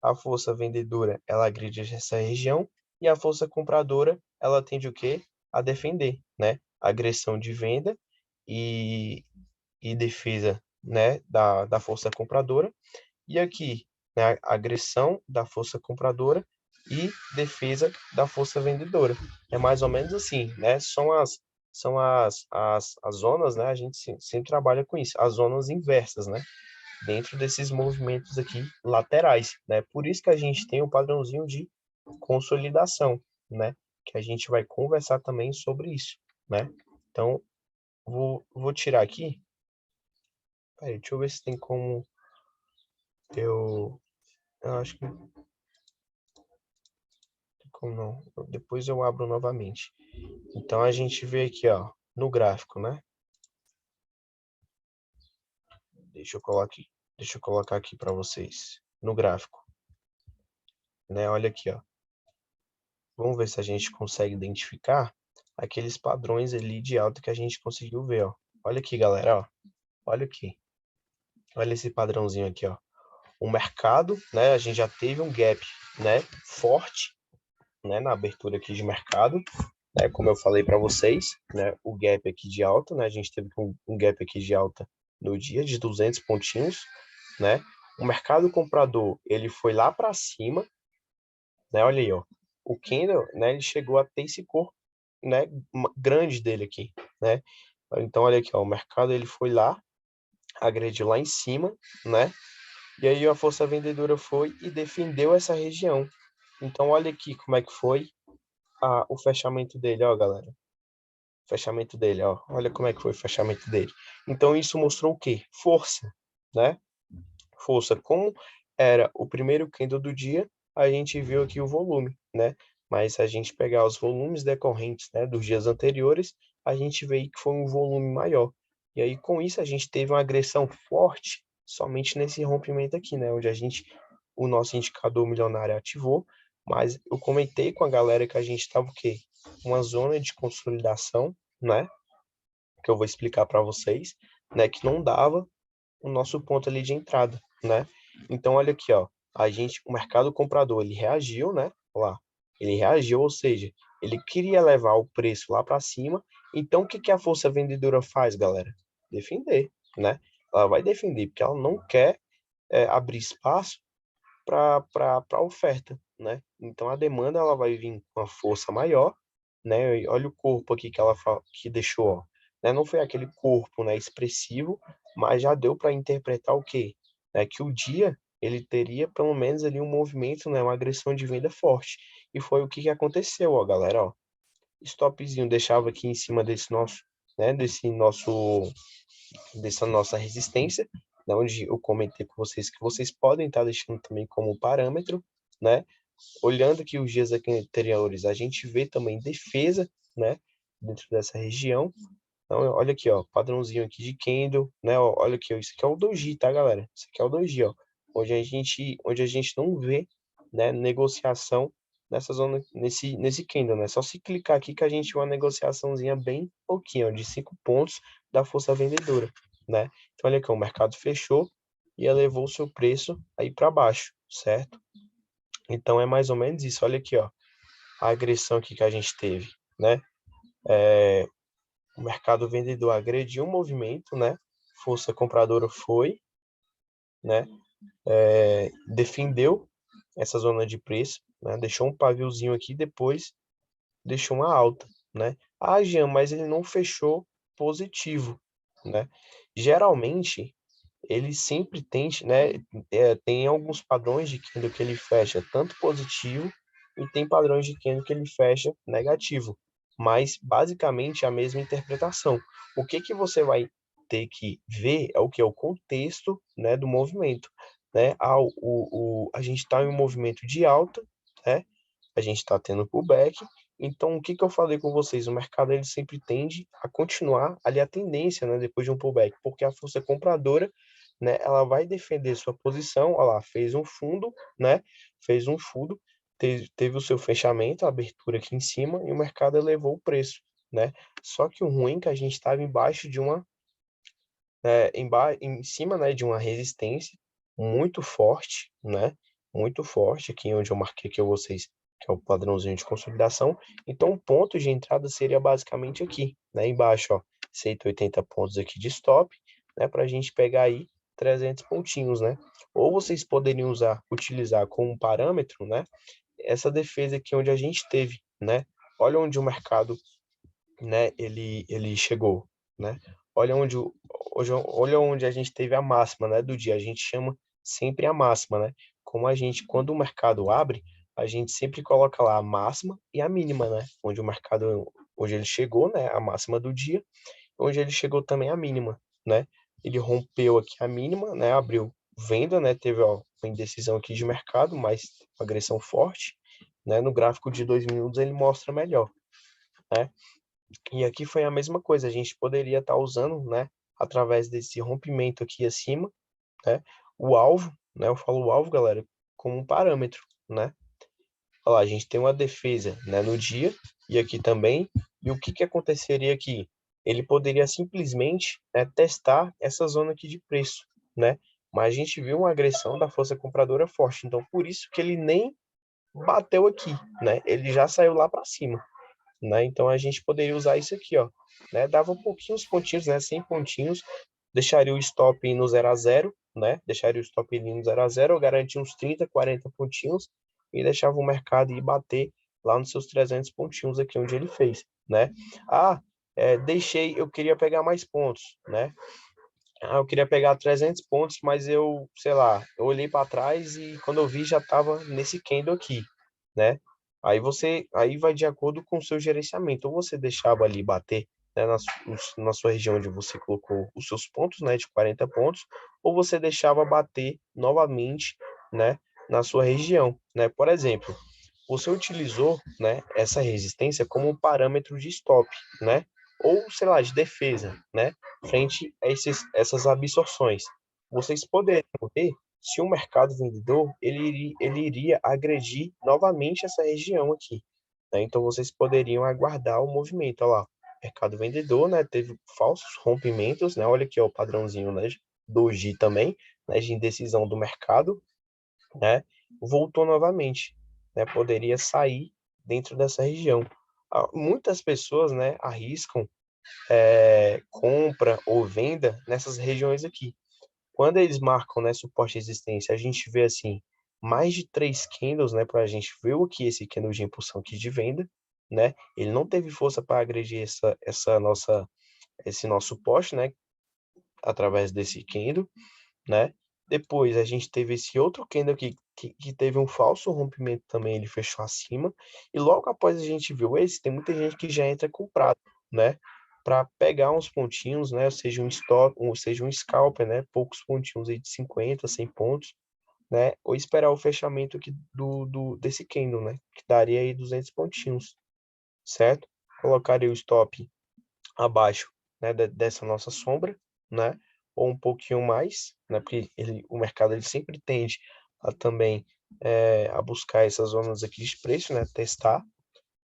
A força vendedora ela agride essa região e a força compradora ela tende o quê? A defender, né? Agressão de venda e, e defesa, né? Da força compradora. E aqui, né? Agressão da força compradora e defesa da força vendedora. É mais ou menos assim, né? São as zonas, né? A gente sempre trabalha com isso, as zonas inversas, né? Dentro desses movimentos aqui laterais, né? Por isso que a gente tem o padrãozinho de consolidação, né? Que a gente vai conversar também sobre isso, né? Então, vou tirar aqui. Peraí, deixa eu ver se tem como eu acho que como não. Depois eu abro novamente. Então a gente vê aqui, ó, no gráfico, né? Deixa eu colocar aqui. Deixa eu colocar aqui para vocês no gráfico, né? Olha aqui, ó. Vamos ver se a gente consegue identificar aqueles padrões ali de alta que a gente conseguiu ver, ó. Olha aqui, galera, ó. Olha aqui. Olha esse padrãozinho aqui, ó. O mercado, né? A gente já teve um gap, né? Forte, né? Na abertura aqui de mercado, né? Como eu falei para vocês, né? O gap aqui de alta, né? A gente teve um gap aqui de alta no dia de 200 pontinhos, né? O mercado comprador, ele foi lá para cima, né? Olha aí, ó. O candle, né? Ele chegou a ter esse corpo, né? Grande dele aqui, né? Então, olha aqui, ó. O mercado, ele foi lá, agrediu lá em cima, né? E aí a força vendedora foi e defendeu essa região. Então, olha aqui como é que foi, o fechamento dele, ó, galera. Fechamento dele, ó. Olha como é que foi o fechamento dele. Então, isso mostrou o quê? Força, né? Força. Como era o primeiro candle do dia, a gente viu aqui o volume, né? Mas se a gente pegar os volumes decorrentes, né, dos dias anteriores, a gente vê que foi um volume maior. E aí, com isso, a gente teve uma agressão forte somente nesse rompimento aqui, né? Onde o nosso indicador milionário ativou, mas eu comentei com a galera que a gente estava o quê? Uma zona de consolidação, né? Que eu vou explicar para vocês, né? Que não dava o nosso ponto ali de entrada, né? Então, olha aqui, ó, o mercado comprador, ele reagiu, né? Olha lá, ele reagiu, ou seja, ele queria levar o preço lá para cima. Então, o que que a força vendedora faz, galera? Defender, né? Ela vai defender, porque ela não quer abrir espaço para a oferta, né? Então, a demanda ela vai vir com a força maior, né? E olha o corpo aqui que deixou, ó, né? Não foi aquele corpo, né, expressivo, mas já deu para interpretar o quê? É que o dia ele teria pelo menos ali um movimento, né, uma agressão de venda forte. E foi o que que aconteceu, ó, galera, ó. Stopzinho deixava aqui em cima desse nosso, né, dessa nossa resistência, né, onde eu comentei com vocês que vocês podem estar deixando também como parâmetro, né? Olhando aqui os dias aqui anteriores, a gente vê também defesa, né, dentro dessa região. Então, olha aqui, ó, padrãozinho aqui de candle, né? Ó, olha aqui, ó, isso aqui é o doji, tá, galera? Isso aqui é o doji, ó, onde a gente não vê, né, negociação nessa zona, nesse candle, né? Só se clicar aqui que a gente vê uma negociaçãozinha bem pouquinho, ó, de 5 pontos da força vendedora, né? Então, olha aqui, o mercado fechou e elevou o seu preço aí para baixo, certo? Então, é mais ou menos isso. Olha aqui, ó, a agressão aqui que a gente teve, né? O mercado vendedor agrediu o movimento, né? Força compradora foi, né? Defendeu essa zona de preço, né? Deixou um paviozinho aqui, depois deixou uma alta, né? Ah, Jean, mas ele não fechou positivo, né? Geralmente, ele sempre tem, né? Tem alguns padrões de candle que ele fecha tanto positivo e tem padrões de candle que ele fecha negativo, mas basicamente é a mesma interpretação. O que que você vai ter que ver é o que é o contexto, né, do movimento, né? A gente está em um movimento de alta, né? A gente está tendo pullback. Então, o que que eu falei com vocês? O mercado ele sempre tende a continuar ali a tendência, né, depois de um pullback, porque a força compradora, né, ela vai defender sua posição. Olha lá, fez um fundo, né? Fez um fundo, teve o seu fechamento, a abertura aqui em cima e o mercado elevou o preço, né? Só que o ruim é que a gente estava embaixo de uma em cima, né, de uma resistência muito forte, né? Muito forte, aqui onde eu marquei aqui a vocês, que é o padrãozinho de consolidação. Então, o ponto de entrada seria basicamente aqui, né? Embaixo, ó, 180 pontos aqui de stop, né? Para a gente pegar aí 300 pontinhos, né? Ou vocês poderiam utilizar como parâmetro, né? Essa defesa aqui onde a gente teve, né? Olha onde o mercado, né, ele chegou, né? Olha olha onde a gente teve a máxima, né, do dia. A gente chama sempre a máxima, né? Como a gente, quando o mercado abre, a gente sempre coloca lá a máxima e a mínima, né? Onde ele chegou, né, a máxima do dia, onde ele chegou também a mínima, né? Ele rompeu aqui a mínima, né? Abriu venda, né? Teve, ó, uma indecisão aqui de mercado, mas uma agressão forte, né? No gráfico de 2 minutos ele mostra melhor, né? E aqui foi a mesma coisa, a gente poderia estar usando, né, através desse rompimento aqui acima, né, o alvo, né, eu falo o alvo, galera, como um parâmetro, né? Olha lá, a gente tem uma defesa, né, no dia e aqui também, e o que que aconteceria aqui? Ele poderia simplesmente, né, testar essa zona aqui de preço, né? Mas a gente viu uma agressão da força compradora forte, então por isso que ele nem bateu aqui, né? Ele já saiu lá para cima, né? Então a gente poderia usar isso aqui, ó, né? Dava pouquinhos pontinhos, né? 100 pontinhos, deixaria o stop no 0 a 0, né? Deixaria o stop ali no 0 a 0, eu garantia uns 30, 40 pontinhos e deixava o mercado ir bater lá nos seus 300 pontinhos aqui onde ele fez, né? Ah, eu queria pegar mais pontos, né? Ah, eu queria pegar 300 pontos, mas eu, sei lá, eu olhei para trás e quando eu vi já estava nesse candle aqui, né? Aí vai de acordo com o seu gerenciamento. Ou você deixava ali bater, né, na sua região onde você colocou os seus pontos, né, de 40 pontos, ou você deixava bater novamente, né, na sua região, né? Por exemplo, você utilizou, né, essa resistência como um parâmetro de stop, né? Ou, sei lá, de defesa, né? Frente a essas absorções. Vocês poderiam ver se o mercado vendedor ele iria agredir novamente essa região aqui, né? Então vocês poderiam aguardar o movimento. Olha lá, mercado vendedor, né? Teve falsos rompimentos, né? Olha aqui ó, o padrãozinho, né? Doji também, né? De indecisão do mercado, né? Voltou novamente, né? Poderia sair dentro dessa região. Muitas pessoas, né? Arriscam compra ou venda nessas regiões aqui. Quando eles marcam, né, suporte e resistência, a gente vê assim mais de 3 candles, né, para a gente ver o que esse candle de impulsão aqui de venda, né? Ele não teve força para agredir esse nosso suporte, né, através desse candle, né? Depois a gente teve esse outro candle aqui que teve um falso rompimento também, ele fechou acima. E logo após a gente viu esse, tem muita gente que já entra comprado, né? Para pegar uns pontinhos, né? Ou seja, um stop, ou seja, um scalper, né? Poucos pontinhos aí de 50, 100 pontos, né? Ou esperar o fechamento aqui desse candle, né? Que daria aí 200 pontinhos, certo? Colocaria o stop abaixo, né, dessa nossa sombra, né, ou um pouquinho mais, né, porque o mercado ele sempre tende a também a buscar essas zonas aqui de preço, né, testar,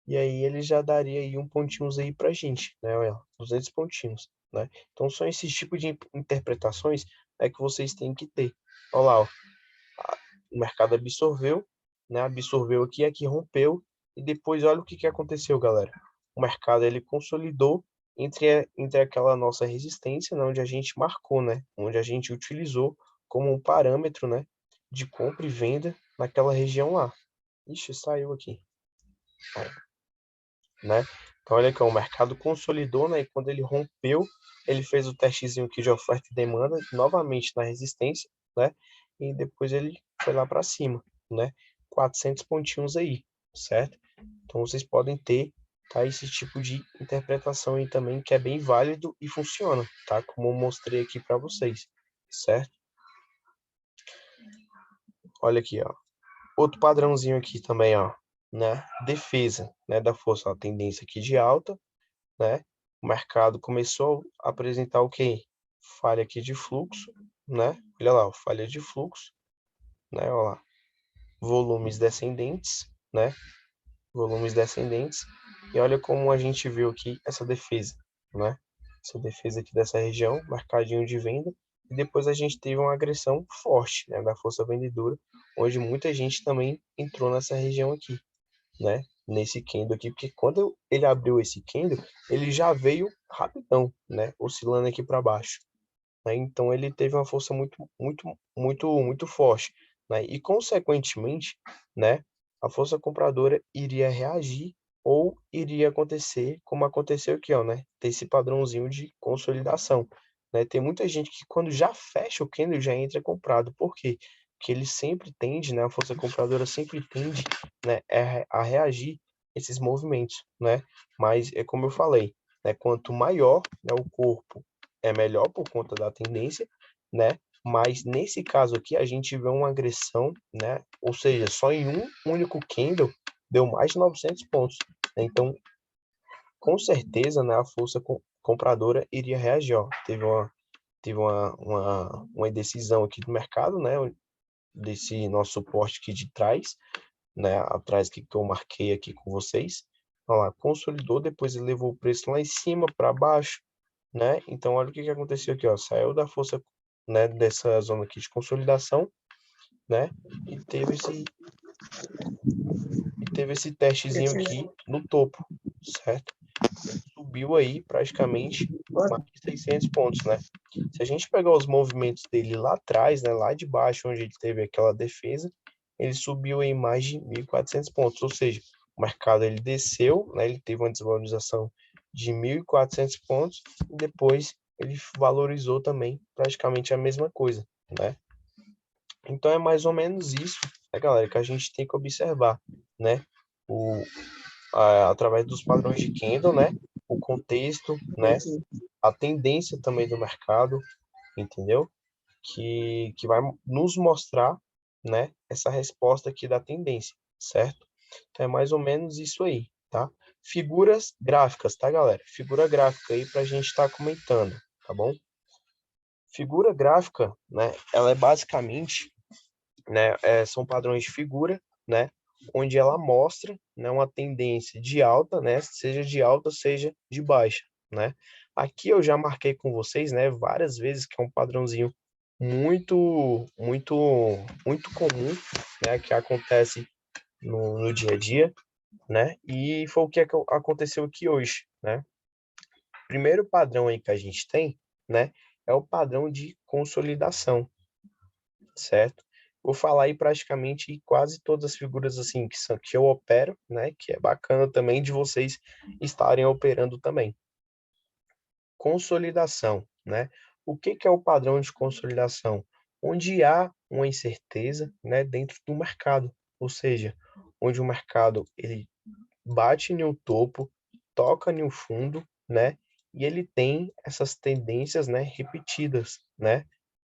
e aí ele já daria aí um pontinhos aí pra gente, né, olha, 200 pontinhos, né. Então são esses tipos de interpretações que vocês têm que ter. Olha lá, ó, o mercado absorveu, né, absorveu aqui, aqui rompeu, e depois olha o que aconteceu, galera. O mercado ele consolidou entre aquela nossa resistência, né, onde a gente marcou, né, onde a gente utilizou como um parâmetro, né, de compra e venda naquela região lá. Ixi, saiu aqui, né? Então olha aqui, ó, o mercado consolidou, né, e quando ele rompeu, ele fez o testezinho aqui de oferta e demanda novamente na resistência, né? E depois ele foi lá para cima, né? 400 pontinhos aí, certo? Então vocês podem ter, tá, esse tipo de interpretação aí também que é bem válido e funciona, tá? Como eu mostrei aqui para vocês, certo? Olha aqui, ó. Outro padrãozinho aqui também, ó, né? Defesa, né, da força, ó, tendência aqui de alta, né? O mercado começou a apresentar o quê? Falha aqui de fluxo, né? Olha lá, falha de fluxo, né? Olha lá, volumes descendentes, né? Volumes descendentes. E olha como a gente viu aqui essa defesa, né? Essa defesa aqui dessa região, mercadinho de venda. E depois a gente teve uma agressão forte, né, da força vendedora, onde muita gente também entrou nessa região aqui, né? Nesse candle aqui, porque quando ele abriu esse candle, ele já veio rapidão, né? Oscilando aqui para baixo, né? Então ele teve uma força muito forte, né? E consequentemente, né? A força compradora iria reagir ou iria acontecer como aconteceu aqui, ó, né? Ter esse padrãozinho de consolidação, né? Tem muita gente que quando já fecha o candle já entra comprado. Por quê? Porque ele sempre tende, né? A força compradora sempre tende, né? A reagir esses movimentos, né? Mas é como eu falei, né? Quanto maior, né, o corpo é melhor por conta da tendência, né? Mas nesse caso aqui a gente vê uma agressão, né? Ou seja, só em um único candle deu mais de 900 pontos. Né? Então, com certeza, né, a força compradora iria reagir. Ó. Teve uma indecisão aqui do mercado, né? Desse nosso suporte aqui de trás, né? Atrás que eu marquei aqui com vocês. Olha lá, consolidou, depois ele levou o preço lá em cima, para baixo, né? Então, olha o que aconteceu aqui, ó. Saiu da força, né, dessa zona aqui de consolidação, né? E teve esse testezinho aqui no topo, certo? Subiu aí praticamente mais de 600 pontos, né? Se a gente pegar os movimentos dele lá atrás, né, lá de baixo, onde ele teve aquela defesa, ele subiu em mais de 1.400 pontos, ou seja, o mercado ele desceu, né, ele teve uma desvalorização de 1.400 pontos e depois ele valorizou também praticamente a mesma coisa, né? Então é mais ou menos isso, né, galera, que a gente tem que observar, né? através dos padrões de candle, né? O contexto, né? A tendência também do mercado, entendeu? Que vai nos mostrar, né? Essa resposta aqui da tendência, certo? Então é mais ou menos isso aí, tá? Figuras gráficas, tá, galera? Figura gráfica aí para a gente estar comentando, tá bom? Figura gráfica, né? Ela é basicamente, né? São padrões de figura, né? Onde ela mostra, né, uma tendência de alta, né? Seja de alta, seja de baixa, né? Aqui eu já marquei com vocês, né? Várias vezes que é um padrãozinho muito comum, né? Que acontece no dia a dia, né? E foi o que aconteceu aqui hoje, né? Primeiro padrão aí que a gente tem, né? É o padrão de consolidação, certo? Vou falar aí praticamente quase todas as figuras assim que eu opero, né? Que é bacana também de vocês estarem operando também. Consolidação, né? O que é o padrão de consolidação? Onde há uma incerteza, né, dentro do mercado, ou seja, onde o mercado ele bate no topo, toca no fundo, né? E ele tem essas tendências, né, repetidas, né?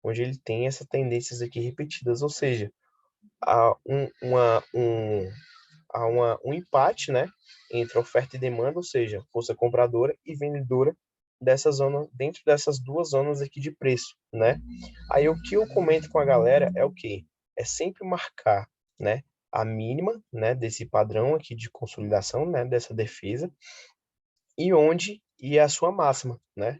Onde ele tem essas tendências aqui repetidas, ou seja, há um empate, né, entre oferta e demanda, ou seja, força compradora e vendedora dessa zona, dentro dessas duas zonas aqui de preço, né? Aí o que eu comento com a galera é o quê? É sempre marcar, né, a mínima, né, desse padrão aqui de consolidação, né, dessa defesa, e onde ia a sua máxima, né?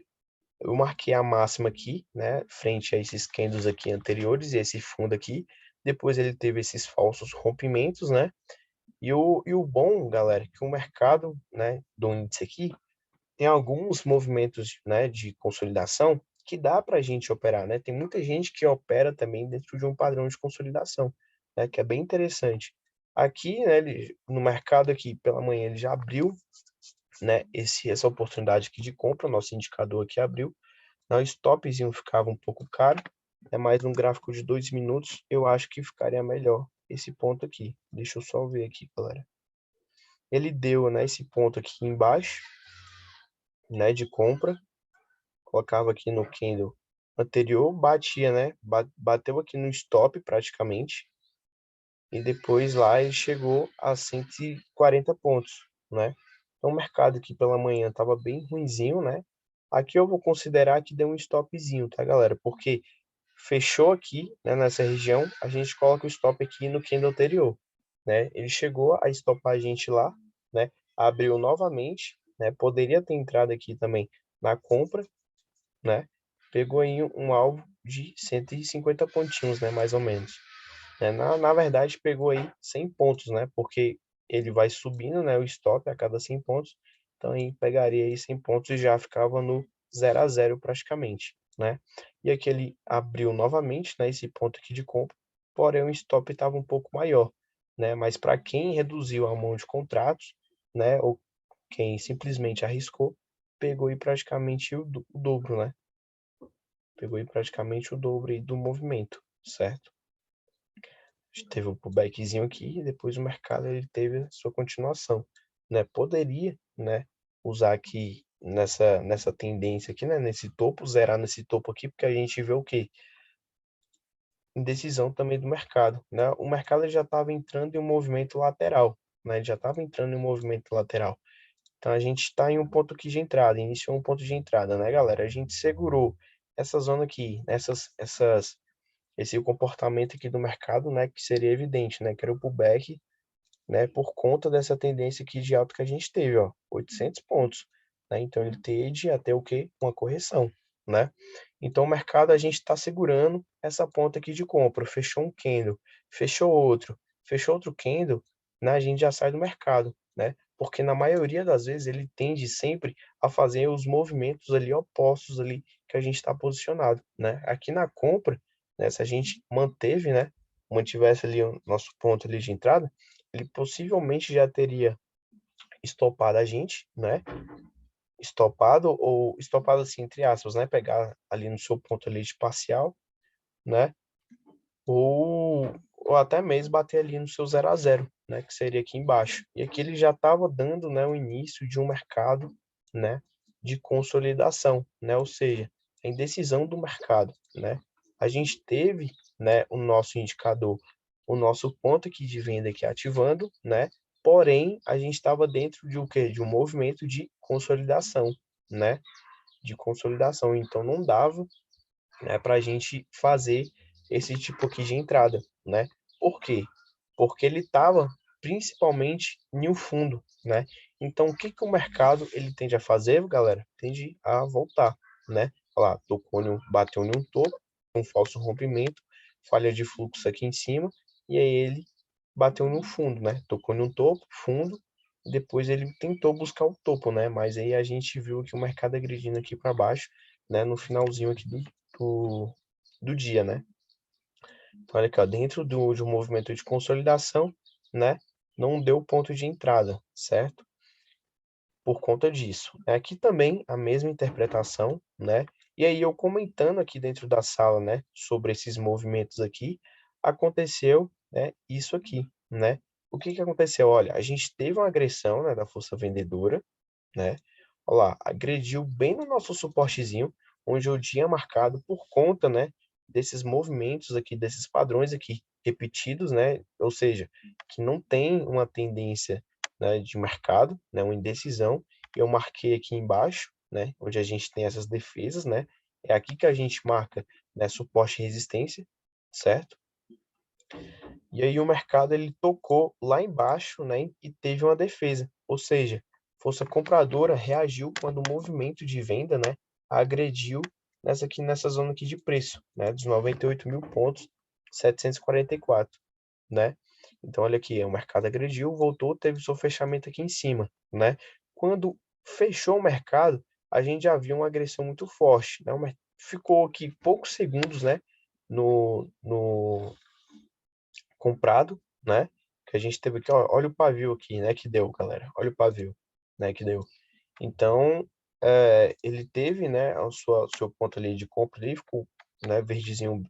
Eu marquei a máxima aqui, né, frente a esses candles aqui anteriores e esse fundo aqui. Depois ele teve esses falsos rompimentos, né? E o bom, galera, é que o mercado, né, do índice aqui tem alguns movimentos, né, de consolidação que dá para a gente operar, né? Tem muita gente que opera também dentro de um padrão de consolidação, né, que é bem interessante. Aqui, né, no mercado aqui pela manhã ele já abriu, né, essa oportunidade aqui de compra, o nosso indicador aqui abriu. O stopzinho ficava um pouco caro, é mais um gráfico de 2 minutos, eu acho que ficaria melhor esse ponto aqui. Deixa eu só ver aqui, galera. Ele deu, né, esse ponto aqui embaixo, né, de compra, colocava aqui no candle anterior, batia, né, bateu aqui no stop praticamente, e depois lá ele chegou a 140 pontos, né? Então o mercado aqui pela manhã estava bem ruinzinho, né? Aqui eu vou considerar que deu um stopzinho, tá, galera? Porque fechou aqui, né, nessa região, a gente coloca o stop aqui no candle anterior, né? Ele chegou a stopar a gente lá, né? Abriu novamente, né? Poderia ter entrado aqui também na compra, né? Pegou aí um alvo de 150 pontinhos, né, mais ou menos. Na verdade, pegou aí 100 pontos, né? Porque ele vai subindo, né, o stop a cada 100 pontos. Então, aí pegaria aí 100 pontos e já ficava no 0 a 0 praticamente, né? E aqui ele abriu novamente, né, esse ponto aqui de compra, porém o stop estava um pouco maior, né? Mas para quem reduziu a mão de contratos, né, ou quem simplesmente arriscou, pegou aí praticamente o dobro, né? Pegou aí praticamente o dobro aí do movimento, certo? Teve um pullbackzinho aqui e depois o mercado ele teve a sua continuação, né? Poderia, né, usar aqui nessa tendência aqui, né, nesse topo, zerar nesse topo aqui, porque a gente vê o quê? Indecisão também do mercado, né? O mercado já estava entrando em um movimento lateral, né? Ele já estava entrando em um movimento lateral. Então a gente está em um ponto aqui de entrada, iniciou um ponto de entrada, né, galera? A gente segurou essa zona aqui, esse comportamento aqui do mercado, né, que seria evidente, né, que era o pullback, né, por conta dessa tendência aqui de alta que a gente teve, ó, 800 pontos, né? Então ele tende a ter o quê? Uma correção, né? Então o mercado a gente está segurando essa ponta aqui de compra, fechou um candle, fechou outro candle, né? A gente já sai do mercado, né? Porque na maioria das vezes ele tende sempre a fazer os movimentos ali opostos ali que a gente está posicionado, né? Aqui na compra, né, se a gente manteve, né, mantivesse ali o nosso ponto ali de entrada, ele possivelmente já teria estopado a gente, né? Estopado assim, entre aspas, né? Pegar ali no seu ponto ali de parcial, né? Ou até mesmo bater ali no seu 0 a 0, né, que seria aqui embaixo. E aqui ele já estava dando, né, o início de um mercado, né, de consolidação, né, ou seja, a indecisão do mercado, né. A gente teve, né, o nosso indicador, o nosso ponto aqui de venda aqui ativando, né, porém a gente estava dentro de o quê? De um movimento de consolidação, né, de consolidação. Então não dava, né, para a gente fazer esse tipo aqui de entrada, né? Por quê? Porque ele estava principalmente em um fundo, né? Então o que que o mercado ele tende a fazer, galera? Tende a voltar, né? Olha lá, bateu em um topo, um falso rompimento, falha de fluxo aqui em cima, e aí ele bateu no fundo, né? Tocou em um topo, fundo, depois ele tentou buscar o topo, né? Mas aí a gente viu que o mercado agredindo aqui para baixo, né? No finalzinho aqui do, do dia, né? Então, olha aqui, ó, dentro de um movimento de consolidação, né? Não deu ponto de entrada, certo? Por conta disso. Aqui também a mesma interpretação, né? E aí eu comentando aqui dentro da sala, né, sobre esses movimentos aqui, aconteceu, né, isso aqui, né? O que que aconteceu? Olha, a gente teve uma agressão, né, da força vendedora, né? Olha lá, agrediu bem no nosso suportezinho, onde eu tinha marcado por conta, né, desses movimentos aqui, desses padrões aqui repetidos, né? Ou seja, que não tem uma tendência, né, de mercado, né, uma indecisão. Eu marquei aqui embaixo, né, onde a gente tem essas defesas, né? É aqui que a gente marca, né, suporte e resistência, certo? E aí o mercado ele tocou lá embaixo, né, e teve uma defesa, ou seja, força compradora reagiu quando o movimento de venda, né, agrediu nessa zona aqui de preço, né, dos 98 mil pontos, 744, né? Então olha aqui, o mercado agrediu, voltou, teve seu fechamento aqui em cima, né? Quando fechou o mercado, a gente já viu uma agressão muito forte, né? Ficou aqui poucos segundos, né, no comprado, né? Que a gente teve aqui, ó, olha o pavio aqui, né? Que deu, galera. Olha o pavio, né? Que deu. Então, ele teve, né? Seu ponto ali de compra, ele ficou, né? Verdezinho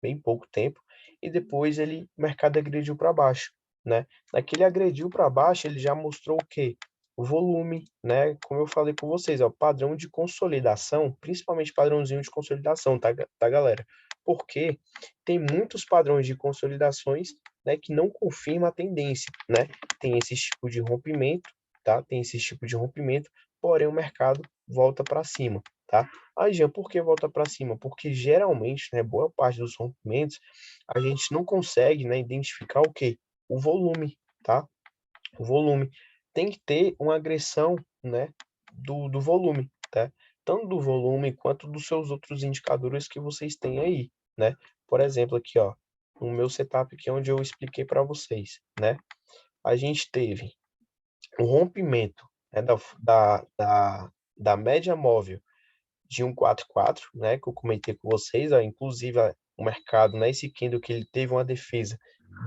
bem pouco tempo e depois o mercado agrediu para baixo, né? Naquele agrediu para baixo, ele já mostrou o quê? O volume, né? Como eu falei com vocês, ó, padrão de consolidação, principalmente padrãozinho de consolidação, tá, galera? Porque tem muitos padrões de consolidações, né, que não confirma a tendência, né? Tem esse tipo de rompimento, tá? Tem esse tipo de rompimento, porém o mercado volta para cima, tá? Ah, Jean, por que volta para cima? Porque geralmente, né, boa parte dos rompimentos, a gente não consegue, né, identificar o quê? O volume, tá? O volume. Tem que ter uma agressão, né, do volume, tá? Tanto do volume quanto dos seus outros indicadores que vocês têm aí, né? Por exemplo, aqui, ó, no meu setup aqui onde eu expliquei para vocês, né? A gente teve o rompimento, né, da média móvel de 144, né, que eu comentei com vocês, ó, inclusive o mercado, né, esse candle que ele teve uma defesa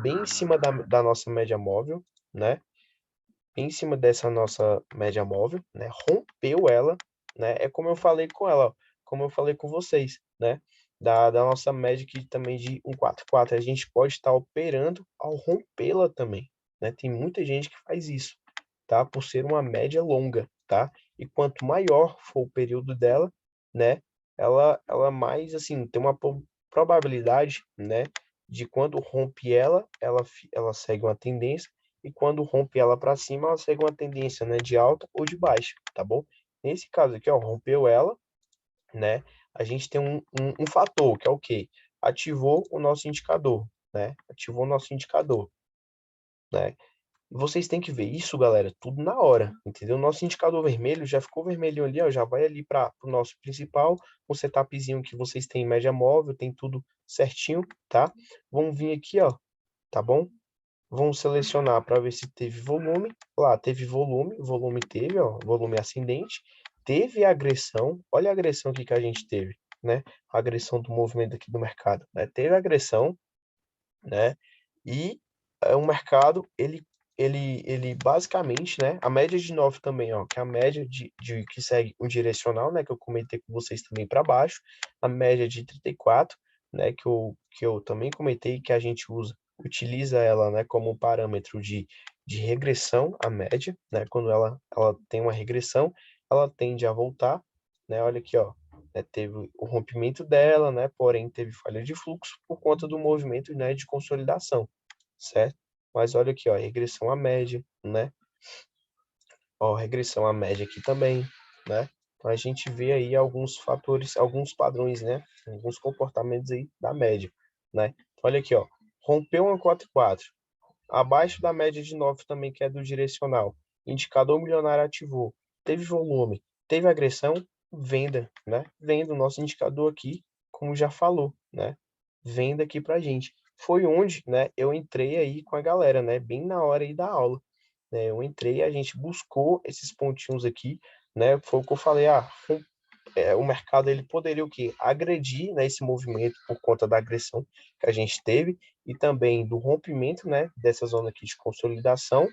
bem em cima da nossa média móvel, né, em cima dessa nossa média móvel, né, rompeu ela, né, é como eu falei com ela, ó, como eu falei com vocês, né, da nossa média aqui também de 144, a gente pode estar operando ao rompê-la também, né, tem muita gente que faz isso, tá, por ser uma média longa, tá, e quanto maior for o período dela, né, ela mais, assim, tem uma probabilidade, né, de quando rompe ela segue uma tendência, e quando rompe ela para cima, ela segue uma tendência, né, de alta ou de baixa, tá bom? Nesse caso aqui, ó, rompeu ela, né, a gente tem um fator, que é o quê? Ativou o nosso indicador, né? Ativou o nosso indicador, né? E vocês têm que ver isso, galera, tudo na hora, entendeu? Nosso indicador vermelho já ficou vermelhinho ali, ó, já vai ali para o nosso principal, o setupzinho que vocês têm média móvel, tem tudo certinho, tá? Vamos vir aqui, ó, tá bom? Vamos selecionar para ver se teve volume. Lá, teve volume, volume teve, ó, volume ascendente. Teve agressão, olha a agressão aqui que a gente teve, né? A agressão do movimento aqui do mercado, né? Teve agressão, né? E o mercado, ele basicamente, né? A média de 9 também, ó, que é a média de que segue um direcional, né? Que eu comentei com vocês também para baixo. A média de 34, né? Que eu também comentei que a gente usa utiliza ela, né, como parâmetro de regressão à média, né? Quando ela tem uma regressão, ela tende a voltar, né? Olha aqui, ó, né, teve o rompimento dela, né? Porém, teve falha de fluxo por conta do movimento, né, de consolidação, certo? Mas olha aqui, ó, regressão à média, né? Ó, regressão à média aqui também, né? Então a gente vê aí alguns fatores, alguns padrões, né? Alguns comportamentos aí da média, né? Olha aqui, ó, rompeu uma 4,4, abaixo da média de 9 também, que é do direcional. Indicador milionário ativou, teve volume, teve agressão, venda, né? Venda o nosso indicador aqui, como já falou, né? Venda aqui pra gente. Foi onde, né, eu entrei aí com a galera, né? Bem na hora aí da aula, né? Eu entrei, a gente buscou esses pontinhos aqui, né? Foi o que eu falei, o mercado ele poderia o quê? Agredir, né, esse movimento por conta da agressão que a gente teve e também do rompimento, né, dessa zona aqui de consolidação,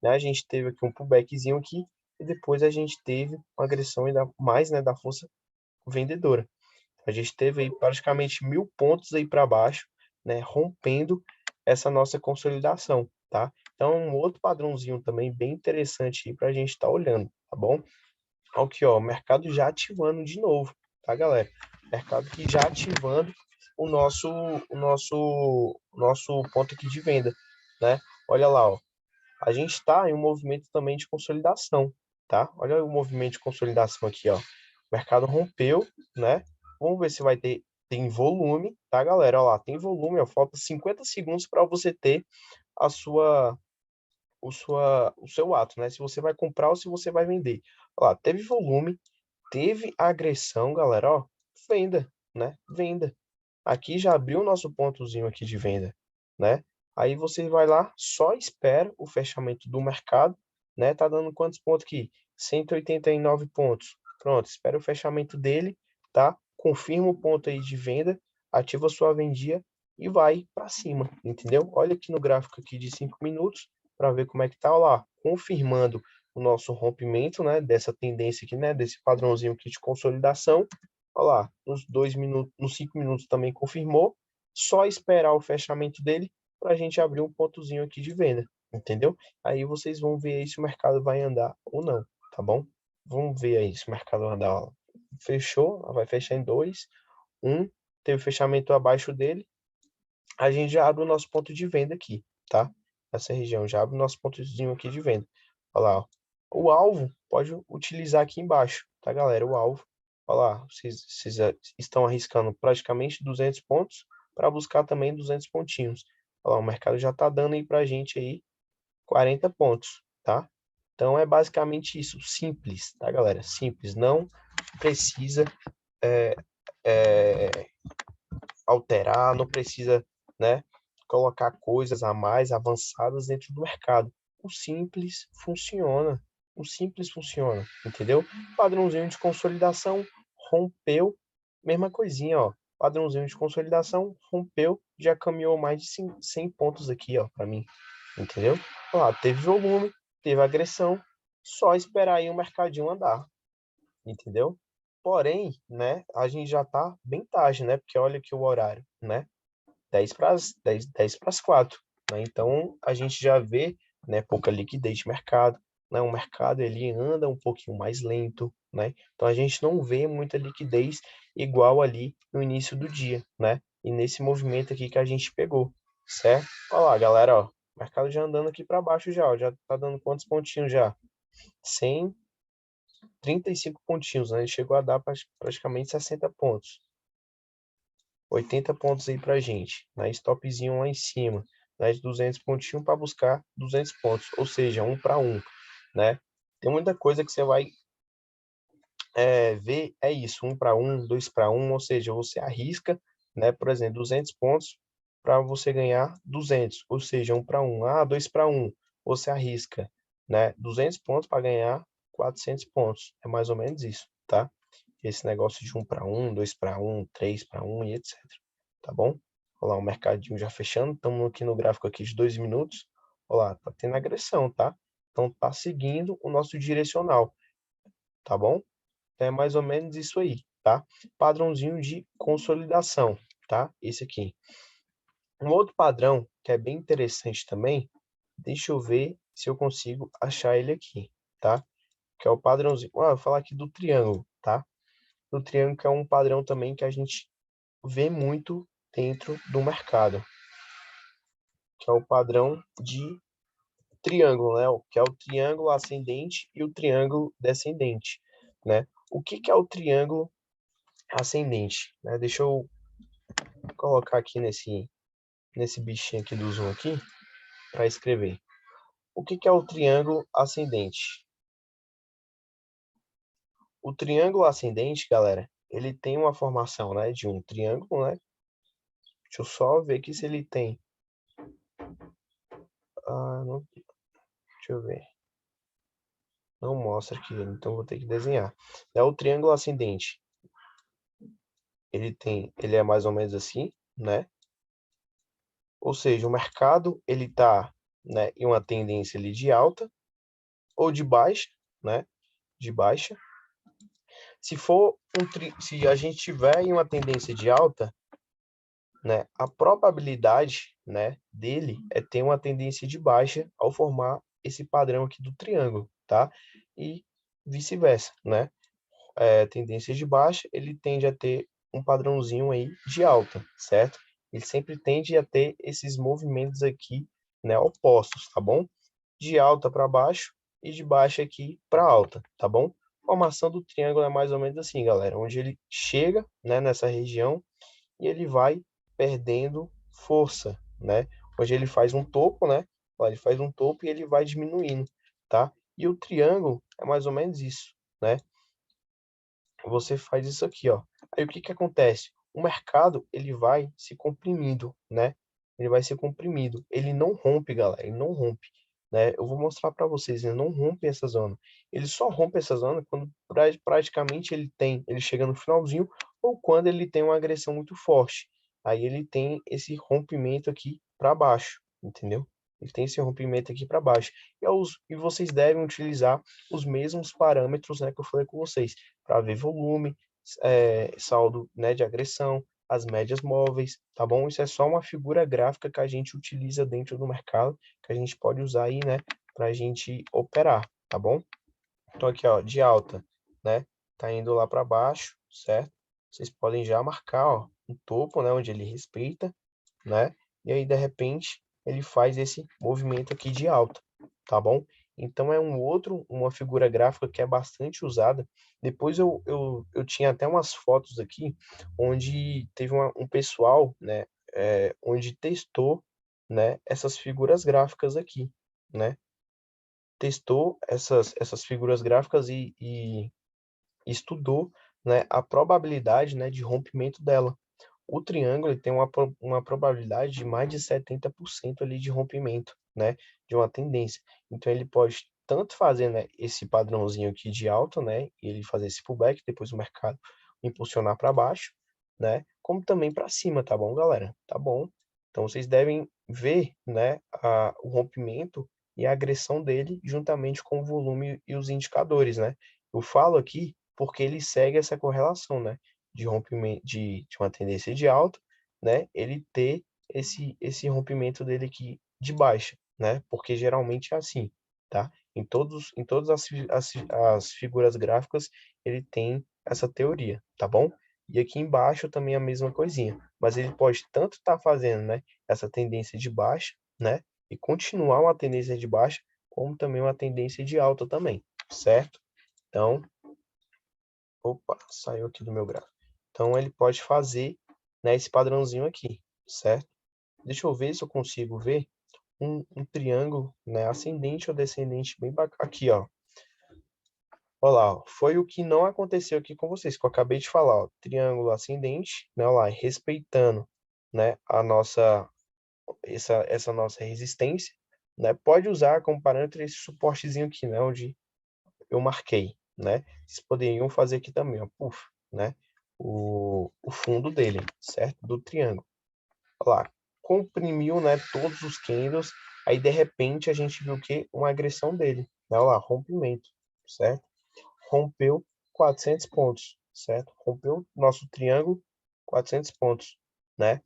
né? A gente teve aqui um pullbackzinho aqui e depois a gente teve uma agressão ainda mais, né, da força vendedora. A gente teve aí praticamente 1.000 pontos aí para baixo, né, rompendo essa nossa consolidação, tá? Então, um outro padrãozinho também bem interessante aí para a gente estar olhando, tá bom? Aqui, ó, o mercado já ativando de novo, tá, galera? Mercado que já ativando o nosso ponto aqui de venda, né? Olha lá, ó. A gente está em um movimento também de consolidação, tá? Olha o movimento de consolidação aqui, ó. O mercado rompeu, né? Vamos ver se vai ter tem volume, tá, galera? Olha lá, tem volume, ó, falta 50 segundos para você ter a sua o seu ato, né? Se você vai comprar ou se você vai vender. Olha lá, teve volume, teve agressão, galera, ó, venda, né? Venda. Aqui já abriu o nosso pontozinho aqui de venda, né? Aí você vai lá, só espera o fechamento do mercado, né? Tá dando quantos pontos aqui? 189 pontos. Pronto, espera o fechamento dele, tá? Confirma o ponto aí de venda, ativa sua vendia e vai para cima, entendeu? Olha aqui no gráfico aqui de 5 minutos para ver como é que tá, olha lá, confirmando o nosso rompimento, né, dessa tendência aqui, né, desse padrãozinho aqui de consolidação. Olha lá, nos 2 minutos, nos 5 minutos também confirmou. Só esperar o fechamento dele para a gente abrir um pontozinho aqui de venda, entendeu? Aí vocês vão ver aí se o mercado vai andar ou não, tá bom? Vamos ver aí se o mercado vai andar. Ó. Fechou, vai fechar em 2, 1, teve fechamento abaixo dele. A gente já abre o nosso ponto de venda aqui, tá? Essa região já abre o nosso pontozinho aqui de venda. Olha lá, ó. O alvo pode utilizar aqui embaixo, tá, galera? O alvo. Olha lá, vocês estão arriscando praticamente 200 pontos para buscar também 200 pontinhos. Olha lá, o mercado já está dando aí para a gente aí 40 pontos, tá? Então é basicamente isso, simples, tá, galera? Simples, não precisa é, é, alterar, não precisa, né, colocar coisas a mais avançadas dentro do mercado. O simples funciona. O simples funciona, entendeu? Padrãozinho de consolidação rompeu, mesma coisinha, ó. Padrãozinho de consolidação rompeu, já caminhou mais de 100 pontos aqui, ó, para mim, entendeu? Olha lá, teve volume, teve agressão, só esperar aí o mercadinho andar, entendeu? Porém, né, a gente já tá bem tarde, né? Porque olha aqui o horário, né? 10 para as 4, né? Então, a gente já vê, né, pouca liquidez de mercado, né? O mercado ele anda um pouquinho mais lento, né? Então, a gente não vê muita liquidez igual ali no início do dia, né? E nesse movimento aqui que a gente pegou, certo? Olha lá, galera, ó, o mercado já andando aqui para baixo já, ó, já tá dando quantos pontinhos já? 135 pontinhos, né? Ele chegou a dar praticamente 60 pontos. 80 pontos aí pra gente, né? Stopzinho lá em cima, né? De 200 pontinhos para buscar 200 pontos, ou seja, 1 para 1, né? Tem muita coisa que você vai ver, é isso, 1 para 1, 2 para 1, ou seja, você arrisca, né? Por exemplo, 200 pontos para você ganhar 200, ou seja, 1 para 1. 2 para 1, você arrisca, né? 200 pontos para ganhar 400 pontos, é mais ou menos isso, tá? Esse negócio de 1 para 1, 2 para 1, 3 para 1 e etc. Tá bom? Olha lá, o mercadinho já fechando. Estamos aqui no gráfico aqui de 2 minutos. Olha lá, tá tendo agressão, tá? Então tá seguindo o nosso direcional, tá bom? Então é mais ou menos isso aí, tá? Padrãozinho de consolidação, tá? Esse aqui. Um outro padrão que é bem interessante também, deixa eu ver se eu consigo achar ele aqui, tá? Que é o padrãozinho. Ah, eu vou falar aqui do triângulo, tá? Do triângulo que é um padrão também que a gente vê muito dentro do mercado, que é o padrão de triângulo, né? Que é o triângulo ascendente e o triângulo descendente, né? O que que é o triângulo ascendente, né? Deixa eu colocar aqui nesse bichinho aqui do zoom aqui para escrever. O que que é o triângulo ascendente? O triângulo ascendente, galera, ele tem uma formação, né, de um triângulo, né? Deixa eu só ver aqui se ele tem. Ah, não, deixa eu ver. Não mostra aqui, então vou ter que desenhar. É o triângulo ascendente. Ele é mais ou menos assim, né? Ou seja, o mercado ele tá, né, em uma tendência ali de alta ou de baixa, né? De baixa. Se a gente tiver em uma tendência de alta, né, a probabilidade, né, dele é ter uma tendência de baixa ao formar esse padrão aqui do triângulo, tá? E vice-versa, né? Tendência de baixa, ele tende a ter um padrãozinho aí de alta, certo? Ele sempre tende a ter esses movimentos aqui, né, opostos, tá bom? De alta para baixo e de baixo aqui para alta, tá bom? A formação do triângulo é mais ou menos assim, galera, onde ele chega, né, nessa região e ele vai perdendo força, né? Onde ele faz um topo, né? Ele faz um topo e ele vai diminuindo, tá? E o triângulo é mais ou menos isso, né? Você faz isso aqui, ó. Aí o que que acontece? O mercado, ele vai se comprimindo, né? Ele vai ser comprimido. Ele não rompe, galera, ele não rompe, né? Eu vou mostrar para vocês, ele não rompe essa zona. Ele só rompe essa zona quando praticamente ele chega no finalzinho ou quando ele tem uma agressão muito forte. Aí ele tem esse rompimento aqui para baixo, entendeu? Ele tem esse rompimento aqui para baixo. E vocês devem utilizar os mesmos parâmetros, né, que eu falei com vocês para ver volume, saldo, né, de agressão, as médias móveis, tá bom? Isso é só uma figura gráfica que a gente utiliza dentro do mercado, que a gente pode usar aí, né, para a gente operar, tá bom? Então aqui, ó, de alta, né, tá indo lá para baixo, certo? Vocês podem já marcar, ó, um topo, né, onde ele respeita, né? E aí, de repente, ele faz esse movimento aqui de alta, tá bom? Então, é uma figura gráfica que é bastante usada. Depois eu tinha até umas fotos aqui, onde teve um pessoal, né, onde testou, né, essas figuras gráficas aqui, né? Testou essas figuras gráficas e estudou, né, a probabilidade, né, de rompimento dela. O triângulo ele tem uma probabilidade de mais de 70% ali de rompimento, né, de uma tendência. Então ele pode tanto fazer, né, esse padrãozinho aqui de alta, né, e ele fazer esse pullback, depois o mercado impulsionar para baixo, né, como também para cima, tá bom, galera? Tá bom? Então vocês devem ver, né, o rompimento e a agressão dele juntamente com o volume e os indicadores, né? Eu falo aqui porque ele segue essa correlação, né? De rompimento de uma tendência de alta, né? Ele ter esse rompimento dele aqui de baixa, né? Porque geralmente é assim, tá? Em todas as figuras gráficas ele tem essa teoria, tá bom? E aqui embaixo também a mesma coisinha, mas ele pode tanto estar fazendo, né, essa tendência de baixa, né, e continuar uma tendência de baixa, como também uma tendência de alta também, certo? Então, opa, saiu aqui do meu gráfico. Então ele pode fazer, né, esse padrãozinho aqui, certo? Deixa eu ver se eu consigo ver um triângulo, né, ascendente ou descendente bem bacana. Aqui, ó. Olha lá, ó. Foi o que não aconteceu aqui com vocês, que eu acabei de falar, ó. Triângulo ascendente, né, olha lá, respeitando, né, essa nossa resistência, né? Pode usar como parâmetro esse suportezinho aqui, né, onde eu marquei, né? Vocês poderiam fazer aqui também, ó, puff, né? O fundo dele, certo? Do triângulo. Olha lá, comprimiu, né, todos os candles, aí de repente a gente viu que uma agressão dele, né? Olha lá, rompimento, certo? Rompeu 400 pontos, certo? Rompeu nosso triângulo 400 pontos, né?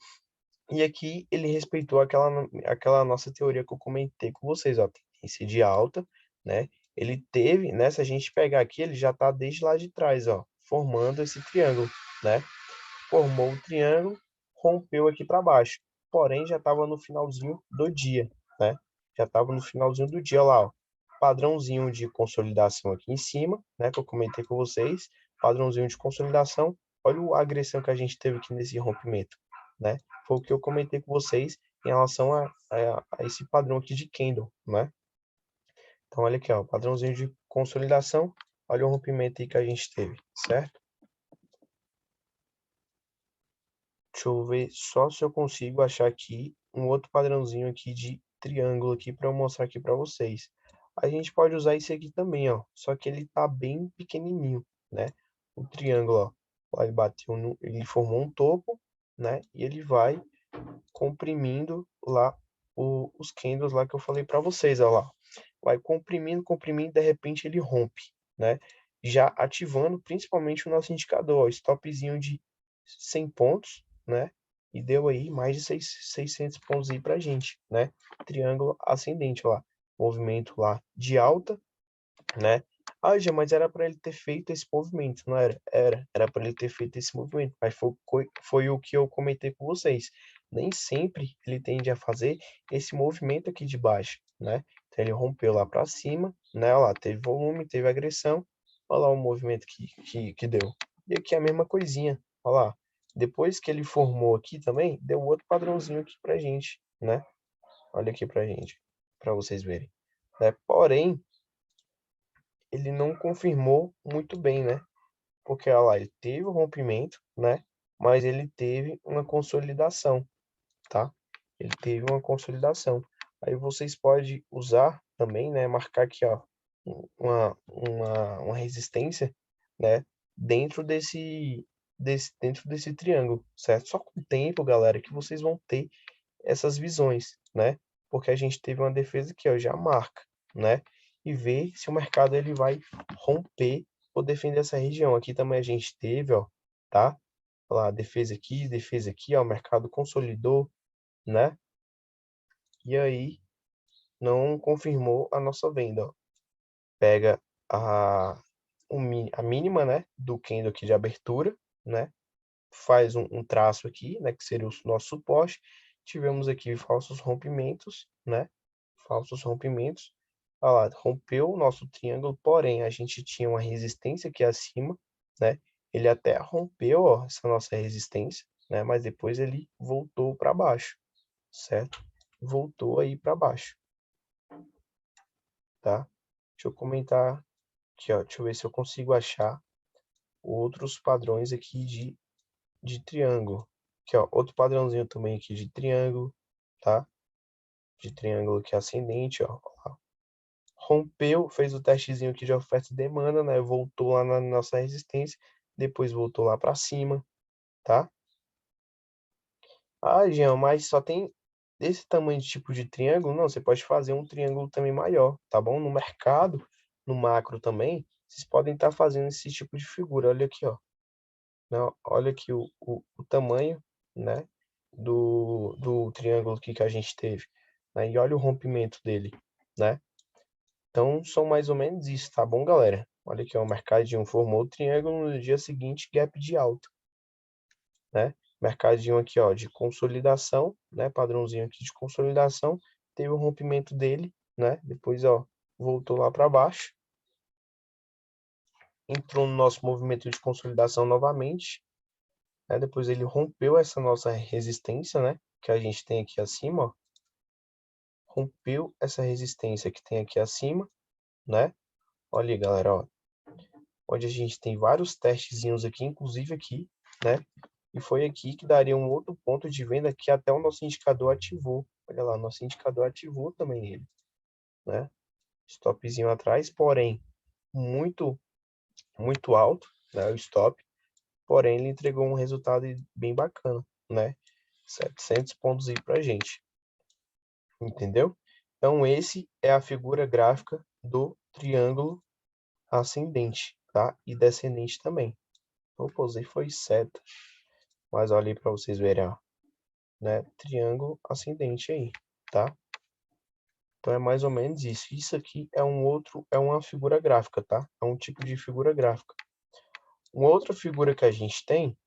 E aqui ele respeitou aquela nossa teoria que eu comentei com vocês, ó, tendência de alta, né? Ele teve, né? Se a gente pegar aqui, ele já está desde lá de trás, ó, formando esse triângulo, né? Formou o triângulo, rompeu aqui para baixo. Porém, já estava no finalzinho do dia, né? Já estava no finalzinho do dia lá, ó. Padrãozinho de consolidação aqui em cima, né? Que eu comentei com vocês. Padrãozinho de consolidação. Olha a agressão que a gente teve aqui nesse rompimento, né? Foi o que eu comentei com vocês em relação a esse padrão aqui de candle, né? Então, olha aqui, ó, padrãozinho de consolidação. Olha o rompimento aí que a gente teve, certo? Deixa eu ver só se eu consigo achar aqui um outro padrãozinho aqui de triângulo aqui para eu mostrar aqui para vocês. A gente pode usar esse aqui também, ó, só que ele tá bem pequenininho, né? O triângulo, ó, ele bateu no, ele formou um topo, né? E ele vai comprimindo lá os candles lá que eu falei para vocês, ó lá. Vai comprimindo, comprimindo, de repente ele rompe, né? Já ativando principalmente o nosso indicador, ó, stopzinho de 100 pontos, né? E deu aí mais de 600 pontos aí pra gente, né? Triângulo ascendente lá, movimento lá de alta, né? Ah, já, mas era para ele ter feito esse movimento, não era? Era para ele ter feito esse movimento, mas foi o que eu comentei com vocês. Nem sempre ele tende a fazer esse movimento aqui de baixo, né? Então ele rompeu lá para cima, né? Olha lá, teve volume, teve agressão. Olha lá o movimento que deu. E aqui a mesma coisinha, olha lá. Depois que ele formou aqui também, deu outro padrãozinho aqui pra gente, né? Olha aqui pra gente, para vocês verem. Porém, ele não confirmou muito bem, né? Porque olha lá, ele teve o rompimento, né? Mas ele teve uma consolidação, tá? Ele teve uma consolidação. Aí vocês podem usar também, né? Marcar aqui, ó, uma resistência, né? Dentro dentro desse triângulo, certo? Só com o tempo, galera, que vocês vão ter essas visões, né? Porque a gente teve uma defesa que ó, já marca, né? E ver se o mercado ele vai romper ou defender essa região. Aqui também a gente teve, ó, tá? Olha lá, defesa aqui, ó, o mercado consolidou, né? E aí não confirmou a nossa venda, ó. Pega a, a mínima, né, do candle aqui de abertura, né? Faz um traço aqui, né, que seria o nosso suporte. Tivemos aqui falsos rompimentos, né? Falsos rompimentos. Olha lá, rompeu o nosso triângulo, porém a gente tinha uma resistência aqui acima, né? Ele até rompeu, ó, essa nossa resistência, né? Mas depois ele voltou para baixo, certo? Voltou aí para baixo, tá? Deixa eu comentar aqui, ó. Deixa eu ver se eu consigo achar outros padrões aqui de triângulo. Aqui, ó, outro padrãozinho também aqui de triângulo, tá? De triângulo aqui ascendente, ó. Rompeu, fez o testezinho aqui de oferta e demanda, né? Voltou lá na nossa resistência, depois voltou lá para cima, tá? Ah, Jean, mas só tem esse tamanho de tipo de triângulo? Não, você pode fazer um triângulo também maior, tá bom? No mercado, no macro também, vocês podem estar fazendo esse tipo de figura. Olha aqui, ó. Não, olha aqui o tamanho, né? Do triângulo aqui que a gente teve, né? E olha o rompimento dele, né? Então, são mais ou menos isso, tá bom, galera? Olha aqui, ó, o mercadinho formou o triângulo no dia seguinte, gap de alta, né? Mercadinho aqui, ó, de consolidação, né? Padrãozinho aqui de consolidação, teve o rompimento dele, né? Depois, ó, voltou lá para baixo, entrou no nosso movimento de consolidação novamente, né? Depois ele rompeu essa nossa resistência, né? Que a gente tem aqui acima, ó. Rompeu essa resistência que tem aqui acima, né? Olha aí, galera, ó. Onde a gente tem vários testezinhos aqui, inclusive aqui, né? E foi aqui que daria um outro ponto de venda que até o nosso indicador ativou. Olha lá, nosso indicador ativou também ele, né? Stopzinho atrás, porém, muito, muito alto, né? O stop, porém, ele entregou um resultado bem bacana, né? 700 pontos aí pra gente, entendeu? Então, esse é a figura gráfica do triângulo ascendente, tá? E descendente também. Opa, usei foi seta. Mas olha aí para vocês verem, ó. né, triângulo ascendente aí, tá? Então é mais ou menos isso. Isso aqui é uma figura gráfica, tá? É um tipo de figura gráfica. Uma outra figura que a gente tem,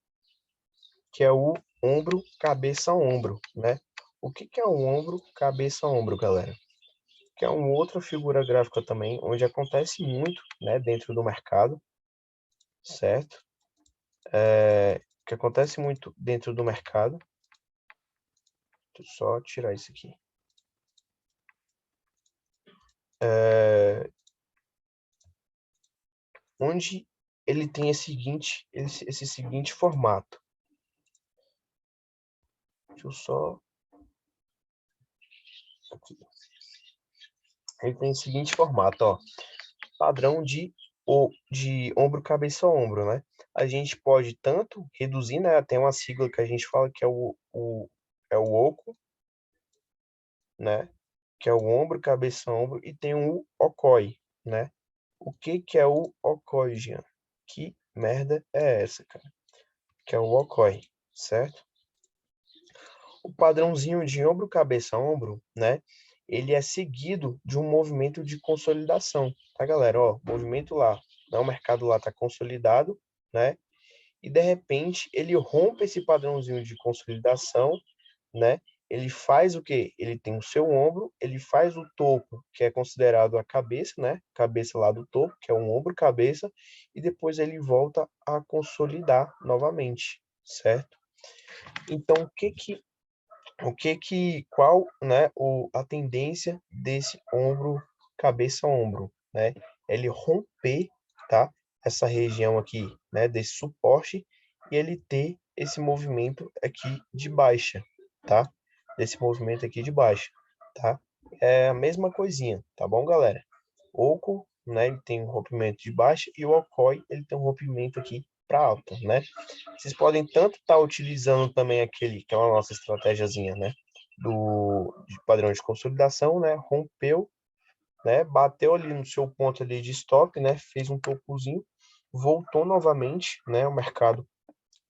que é o ombro, cabeça, ombro, né? O que que é o ombro, cabeça, ombro, galera? Que é uma outra figura gráfica também, onde acontece muito, né, dentro do mercado, certo? Que acontece muito dentro do mercado. Deixa eu só tirar isso aqui. Onde ele tem esse seguinte formato. Deixa eu só... Aqui. Ele tem o seguinte formato, ó. Padrão de ombro, cabeça, ombro, né? A gente pode tanto reduzir, né? Tem uma sigla que a gente fala que é é o oco, né? Que é o ombro, cabeça, ombro, e tem o ocói, né? O que que é o ocói, Jean? Que merda é essa, cara? Que é o ocói, certo? O padrãozinho de ombro, cabeça, ombro, né? Ele é seguido de um movimento de consolidação, tá, galera? Ó, movimento lá, né? O mercado lá tá consolidado, né? E de repente ele rompe esse padrãozinho de consolidação, né? Ele faz o quê? Ele tem o seu ombro, ele faz o topo, que é considerado a cabeça, né? Cabeça lá do topo, que é um ombro, cabeça, e depois ele volta a consolidar novamente, certo? Então, qual, né, a tendência desse ombro, cabeça, ombro, né? Ele romper, tá? Essa região aqui, né, desse suporte e ele ter esse movimento aqui de baixa, tá? Desse movimento aqui de baixa, tá? É a mesma coisinha, tá bom, galera? Oco, né, ele tem um rompimento de baixa e o Okoi, ele tem um rompimento aqui para alta, né? Vocês podem tanto estar utilizando também aquela nossa estratégiazinha, né? De padrão de consolidação, né? Rompeu, né? Bateu ali no seu ponto ali de stop, né? Fez um topozinho, voltou novamente, né? O mercado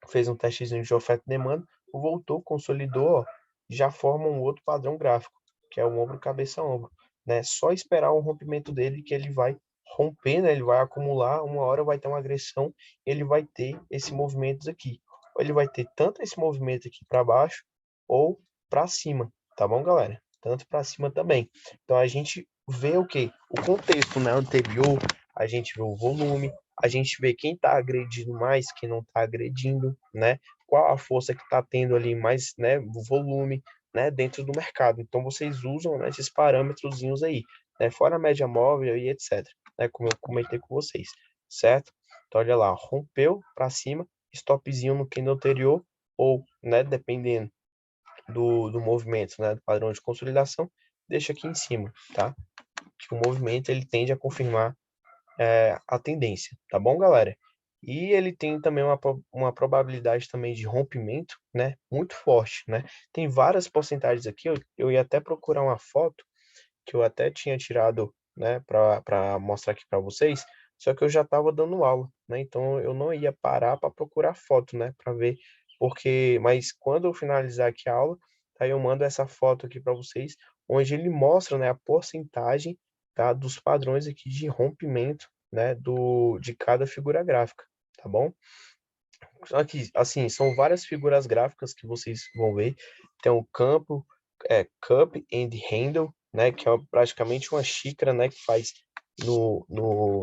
fez um testezinho de oferta e demanda, voltou, consolidou, ó, já forma um outro padrão gráfico, que é o ombro, cabeça, ombro, né? Só esperar o rompimento dele que ele vai romper, né? Ele vai acumular, uma hora vai ter uma agressão, ele vai ter esse movimento aqui. Ou ele vai ter tanto esse movimento aqui para baixo ou para cima, tá bom, galera? Tanto para cima também. Então a gente vê o quê? O contexto, né, anterior, a gente vê o volume, a gente vê quem está agredindo mais, quem não está agredindo, né? Qual a força que está tendo ali mais, né, volume, né, dentro do mercado. Então vocês usam, né, esses parâmetrozinhos aí, né, fora a média móvel e etc, né, como eu comentei com vocês, certo? Então olha lá, rompeu para cima, stopzinho no candle anterior ou, né, dependendo do movimento, né, do padrão de consolidação, deixa aqui em cima, tá? Que o movimento ele tende a confirmar a tendência, tá bom, galera? E ele tem também uma probabilidade também de rompimento, né? Muito forte, né? Tem várias porcentagens aqui, eu ia até procurar uma foto que eu até tinha tirado, né, para mostrar aqui para vocês, só que eu já estava dando aula, né? Então eu não ia parar para procurar foto, né, para ver, porque, mas quando eu finalizar aqui a aula, aí eu mando essa foto aqui para vocês, onde ele mostra, né, a porcentagem, tá, dos padrões aqui de rompimento, né, de cada figura gráfica, tá bom? Aqui, assim, são várias figuras gráficas que vocês vão ver. Tem o campo, cup and handle, né, que é praticamente uma xícara, né, que faz no, no,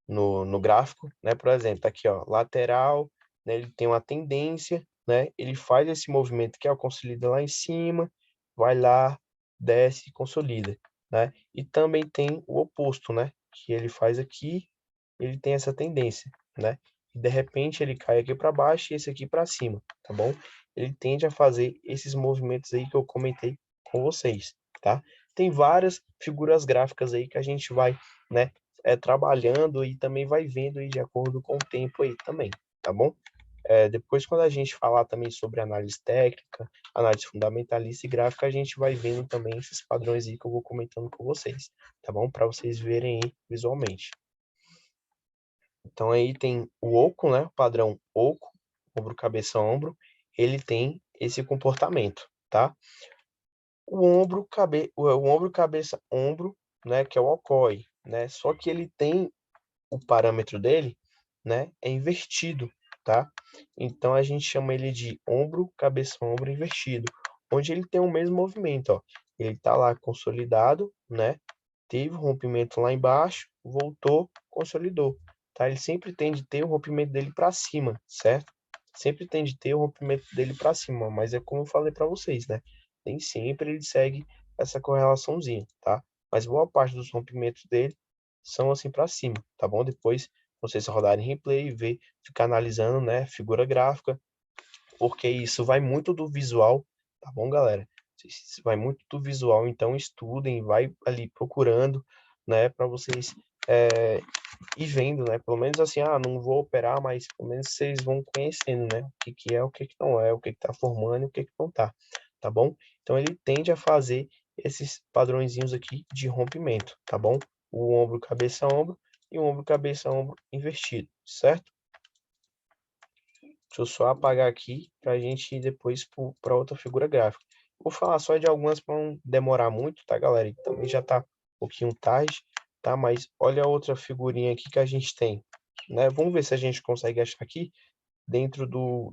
no, no gráfico, né? Por exemplo, tá aqui, ó, lateral, né, ele tem uma tendência, né? Ele faz esse movimento que é o consolida lá em cima, vai lá, desce e consolida, né? E também tem o oposto, né? Que ele faz aqui, ele tem essa tendência, né? E de repente ele cai aqui para baixo e esse aqui para cima, tá bom? Ele tende a fazer esses movimentos aí que eu comentei com vocês, tá? Tem várias figuras gráficas aí que a gente vai, né, trabalhando e também vai vendo aí de acordo com o tempo aí também, tá bom? Depois, quando a gente falar também sobre análise técnica, análise fundamentalista e gráfica, a gente vai vendo também esses padrões aí que eu vou comentando com vocês, tá bom? Para vocês verem aí visualmente. Então aí tem o oco, né? O padrão oco, ombro, cabeça, ombro. ele tem esse comportamento, tá? O ombro, cabeça, ombro, né, que é o alcoy, né? Só que ele tem o parâmetro dele, né, é invertido, tá? Então a gente chama ele de ombro, cabeça, ombro invertido, onde ele tem o mesmo movimento, ó. Ele tá lá consolidado, né? Teve o rompimento lá embaixo, voltou, consolidou, tá? Ele sempre tende a ter o rompimento dele para cima, certo? Sempre tende a ter o rompimento dele para cima, mas é como eu falei para vocês, né? Nem sempre ele segue essa correlaçãozinha, tá? Mas boa parte dos rompimentos dele são assim para cima, tá bom? Depois vocês rodarem replay e ver, ficar analisando, né, figura gráfica, porque isso vai muito do visual, tá bom, galera? Isso vai muito do visual, então estudem, vai ali procurando, né, para vocês ir vendo, né? Pelo menos assim, não vou operar, mas pelo menos vocês vão conhecendo, né? O que que é, o que que não é, o que que tá formando e o que que não tá, tá bom? Então ele tende a fazer esses padrõezinhos aqui de rompimento, tá bom? O ombro, cabeça, ombro e o ombro, cabeça, ombro invertido, certo? Deixa eu só apagar aqui para a gente ir depois para outra figura gráfica. Vou falar só de algumas para não demorar muito, tá, galera? E também já tá um pouquinho tarde, tá? Mas olha a outra figurinha aqui que a gente tem, né? Vamos ver se a gente consegue achar aqui dentro do,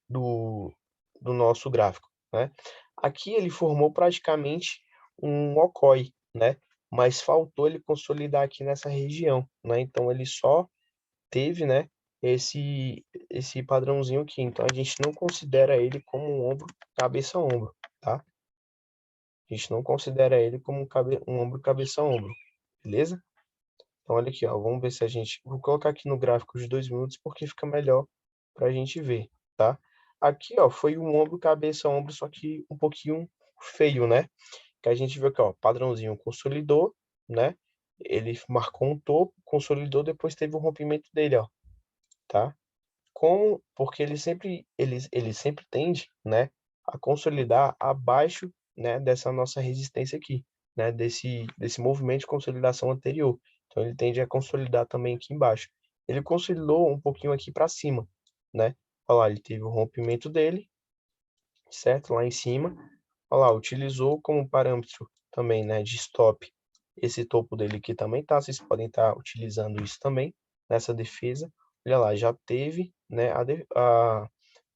do nosso gráfico, né? Aqui ele formou praticamente um ocói, né? Mas faltou ele consolidar aqui nessa região, né? Então ele só teve, né, esse padrãozinho aqui. Então a gente não considera ele como um ombro, cabeça, ombro, tá? A gente não considera ele como um ombro, cabeça, ombro, beleza? Então olha aqui, ó, vamos ver se a gente... Vou colocar aqui no gráfico de 2 minutos porque fica melhor para a gente ver, tá? Aqui, ó, foi um ombro, cabeça, ombro, só que um pouquinho feio, né? Que a gente viu aqui, ó, padrãozinho consolidou, né? Ele marcou um topo, consolidou, depois teve o rompimento dele, ó, tá? Porque ele sempre tende, né, a consolidar abaixo, né, dessa nossa resistência aqui, né, desse movimento de consolidação anterior. Então ele tende a consolidar também aqui embaixo. Ele consolidou um pouquinho aqui para cima, né? Olha lá, ele teve o rompimento dele, certo? Lá em cima. Olha lá, utilizou como parâmetro também, né, de stop esse topo dele aqui também, tá? Vocês podem estar utilizando isso também nessa defesa. Olha lá, já teve, né,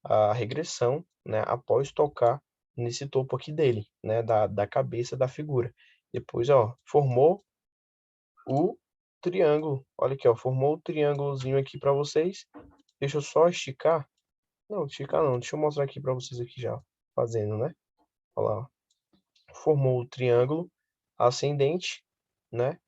a regressão, né, após tocar nesse topo aqui dele, né, da cabeça da figura. Depois, ó, formou o triângulo. Olha aqui, ó, formou o triângulozinho aqui para vocês. Deixa eu só esticar. Não, esticar não. Deixa eu mostrar aqui para vocês aqui já fazendo, né? Olha lá, ó. Formou o triângulo ascendente, né?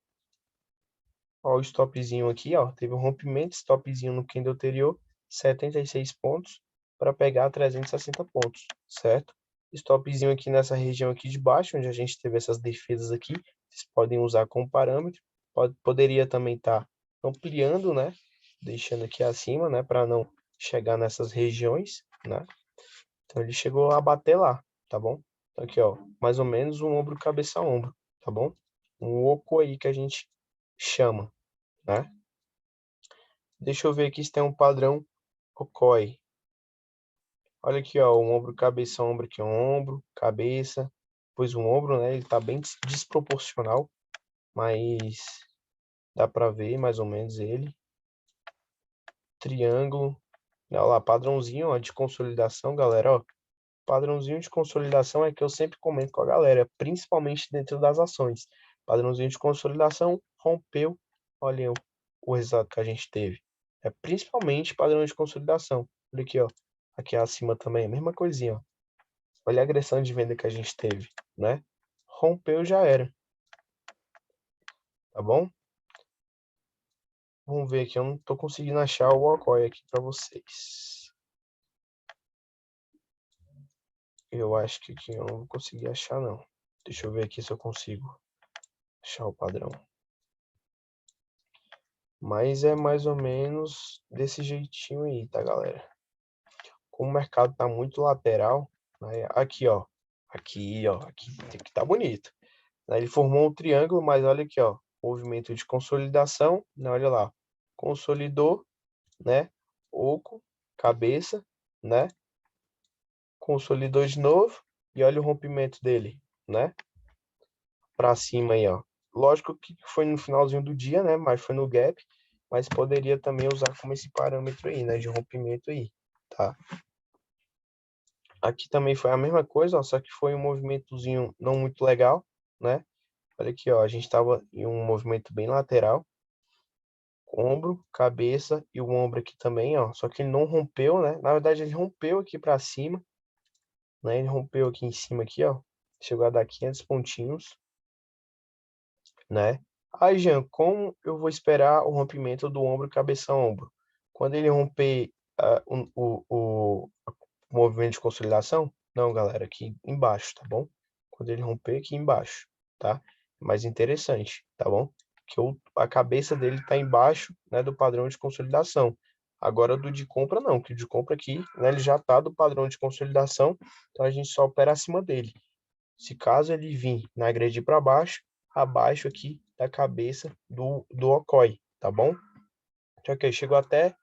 Ó, o stopzinho aqui, ó, teve um rompimento, stopzinho no candle anterior, 76 pontos, para pegar 360 pontos, certo? Stopzinho aqui nessa região aqui de baixo, onde a gente teve essas defesas aqui, vocês podem usar como parâmetro, poderia também estar ampliando, né? Deixando aqui acima, né, para não chegar nessas regiões, né? Então ele chegou a bater lá, tá bom? Então, aqui, ó, mais ou menos um ombro, cabeça a ombro, tá bom? Um oco aí que a gente chama, né? Deixa eu ver aqui se tem um padrão Okoi. Olha aqui, ó, um ombro, cabeça, ombro aqui, um ombro, cabeça, pois um ombro, né, ele tá bem desproporcional, mas dá para ver mais ou menos ele. Triângulo, olha lá, padrãozinho, ó, de consolidação, galera, ó. Padrãozinho de consolidação é que eu sempre comento com a galera, principalmente dentro das ações. Padrãozinho de consolidação, rompeu, olha o resultado que a gente teve. É principalmente padrão de consolidação. Olha aqui, ó. Aqui acima também, a mesma coisinha, ó. Olha a agressão de venda que a gente teve, né? Rompeu, já era. Tá bom? Vamos ver aqui, eu não tô conseguindo achar o Okoi aqui para vocês. Eu acho que aqui eu não vou conseguir achar, não. Deixa eu ver aqui se eu consigo achar o padrão. Mas é mais ou menos desse jeitinho aí, tá, galera? Como o mercado tá muito lateral, né? Aqui, ó. Aqui, ó. Aqui tem que tá bonito. Ele formou um triângulo, mas olha aqui, ó. Movimento de consolidação, né? Olha lá. Consolidou, né? Oco, cabeça, né? Consolidou de novo e olha o rompimento dele, né? Para cima aí, ó. Lógico que foi no finalzinho do dia, né? Mas foi no gap, mas poderia também usar como esse parâmetro aí, né? De rompimento aí, tá? Aqui também foi a mesma coisa, ó, só que foi um movimentozinho não muito legal, né? Olha aqui, ó, a gente estava em um movimento bem lateral, ombro, cabeça e o ombro aqui também, ó. Só que ele não rompeu, né? Na verdade, ele rompeu aqui para cima, né? Ele rompeu aqui em cima aqui, ó. Chegou a dar 500 pontinhos, né? Aí, Jean, como eu vou esperar o rompimento do ombro, cabeça, ombro? Quando ele romper o movimento de consolidação? Não, galera, aqui embaixo, tá bom? Quando ele romper aqui embaixo, tá? Mais interessante, tá bom? Que a cabeça dele está embaixo, né, do padrão de consolidação. Agora do de compra não, que o de compra aqui, né, ele já está do padrão de consolidação, então a gente só opera acima dele. Se caso ele vir na agredir para baixo, abaixo aqui da cabeça do OCOI, tá bom? Ok, chegou até,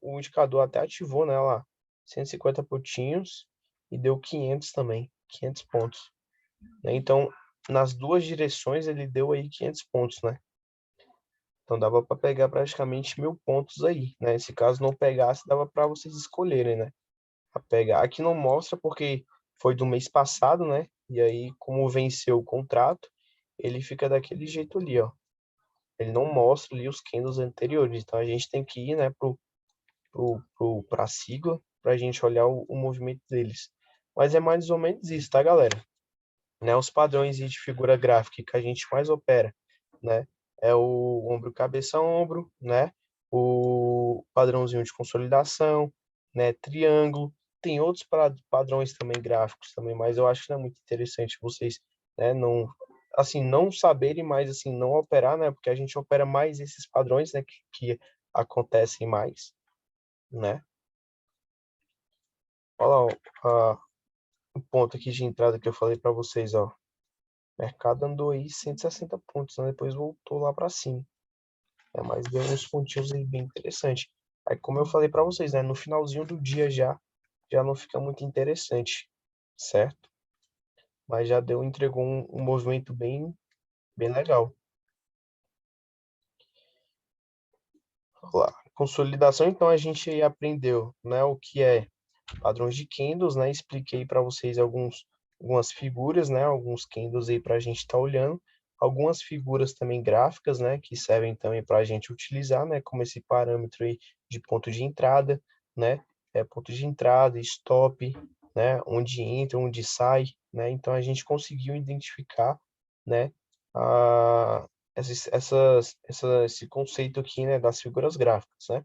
o indicador até ativou, né, lá, 150 pontinhos e deu 500 também, 500 pontos, né? Então, nas duas direções ele deu aí 500 pontos, né? Então dava para pegar praticamente 1.000 pontos aí, né? Se caso não pegasse, dava para vocês escolherem, né? A pegar. Aqui não mostra porque foi do mês passado, né? E aí, como venceu o contrato, ele fica daquele jeito ali, ó. Ele não mostra ali os candles anteriores. Então a gente tem que ir, né, para a sigla para a gente olhar o movimento deles. Mas é mais ou menos isso, tá, galera? Né, os padrões de figura gráfica que a gente mais opera, né? É o ombro, cabeça, ombro, né? O padrãozinho de consolidação, né? Triângulo. Tem outros padrões também gráficos também, mas eu acho que não é muito interessante vocês, né? Não, assim, não saberem mais, assim, não operar, né? Porque a gente opera mais esses padrões, né? Que acontecem mais, né? Olha lá, ó, o ponto aqui de entrada que eu falei para vocês, ó. O mercado andou aí 160 pontos, né? Depois voltou lá para cima. Mas deu uns pontinhos aí bem interessante. Aí, como eu falei para vocês, né? No finalzinho do dia já não fica muito interessante, certo? Mas já entregou um movimento bem legal. Vamos lá. Consolidação, então a gente aí aprendeu, né? O que é padrões de candles, né? Expliquei para vocês algumas figuras, né? Alguns candles aí para a gente estar olhando. Algumas figuras também gráficas, né? Que servem também para a gente utilizar, né? Como esse parâmetro aí de ponto de entrada, né? Ponto de entrada, stop, né? Onde entra, onde sai, né? Então a gente conseguiu identificar, né? A, esse conceito aqui, né? Das figuras gráficas, né?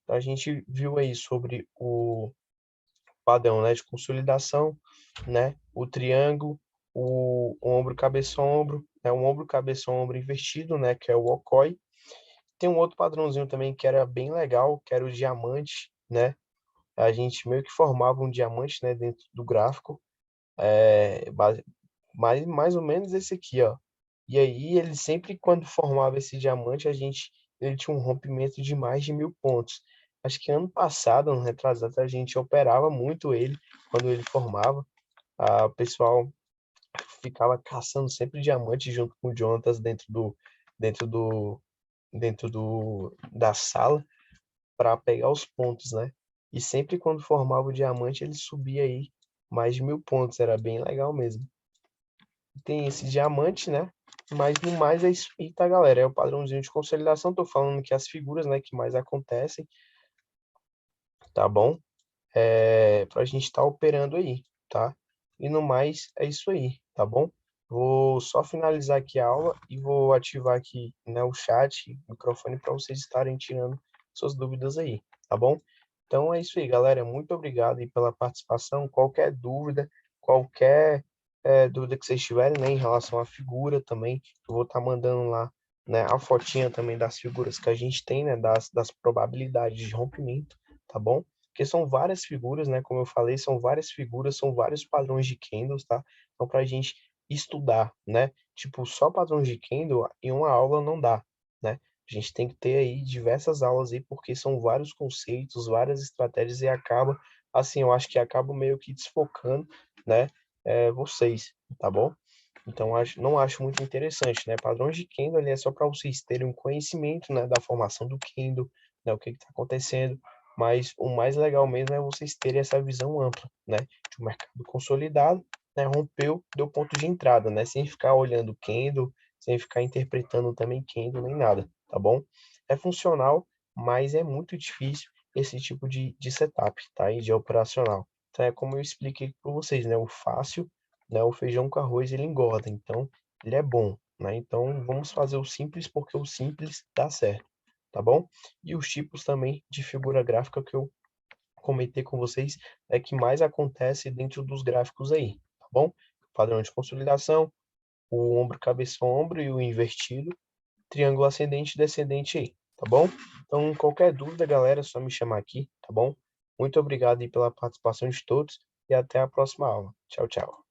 Então a gente viu aí sobre o padrão, né, de consolidação, né, o triângulo, o ombro, cabeça, ombro, né, o ombro, cabeça, ombro invertido, né, que é o OCOI. Tem um outro padrãozinho também que era bem legal, que era o diamante, né, a gente meio que formava um diamante, né, dentro do gráfico, mais ou menos esse aqui, ó. E aí ele sempre quando formava esse diamante, ele tinha um rompimento de mais de 1.000 pontos. Acho que ano passado, ano retrasado, a gente operava muito ele quando ele formava. O pessoal ficava caçando sempre diamante junto com o Jonatas dentro do da sala para pegar os pontos, né? E sempre quando formava o diamante, ele subia aí mais de 1.000 pontos. Era bem legal mesmo. Tem esse diamante, né? Mas no mais é isso aí, tá, galera? É o padrãozinho de consolidação. Tô falando que as figuras, né, que mais acontecem, tá bom? Pra gente estar operando aí, tá? E no mais é isso aí, tá bom? Vou só finalizar aqui a aula e vou ativar aqui, né, o chat, o microfone para vocês estarem tirando suas dúvidas aí, tá bom? Então é isso aí, galera. Muito obrigado aí pela participação. Qualquer dúvida, qualquer dúvida que vocês tiverem, né, em relação à figura também, eu vou estar mandando lá, né, a fotinha também das figuras que a gente tem, né, das probabilidades de rompimento, tá bom? Porque são várias figuras, né, como eu falei, são várias figuras, são vários padrões de candles, tá? Então, para a gente estudar, né, tipo, só padrões de candle em uma aula não dá, né? A gente tem que ter aí diversas aulas aí, porque são vários conceitos, várias estratégias e acaba assim, eu acho que acabo meio que desfocando, né, vocês, tá bom? Então, não acho muito interessante, né? Padrões de Kendo ali é só para vocês terem um conhecimento, né, da formação do Kendo, né, o que está acontecendo, mas o mais legal mesmo é vocês terem essa visão ampla, né, de um mercado consolidado, né, rompeu, deu ponto de entrada, né, sem ficar olhando Kendo, sem ficar interpretando também Kendo nem nada, tá bom? É funcional, mas é muito difícil esse tipo de setup, tá? E de operacional. Então, é como eu expliquei para vocês, né? O fácil, né? O feijão com arroz, ele engorda, então ele é bom, né? Então, vamos fazer o simples porque o simples dá certo, tá bom? E os tipos também de figura gráfica que eu comentei com vocês é que mais acontece dentro dos gráficos aí, tá bom? Padrão de consolidação, o ombro, cabeça, ombro e o invertido, triângulo ascendente e descendente aí, tá bom? Então, qualquer dúvida, galera, é só me chamar aqui, tá bom? Muito obrigado aí pela participação de todos e até a próxima aula. Tchau, tchau.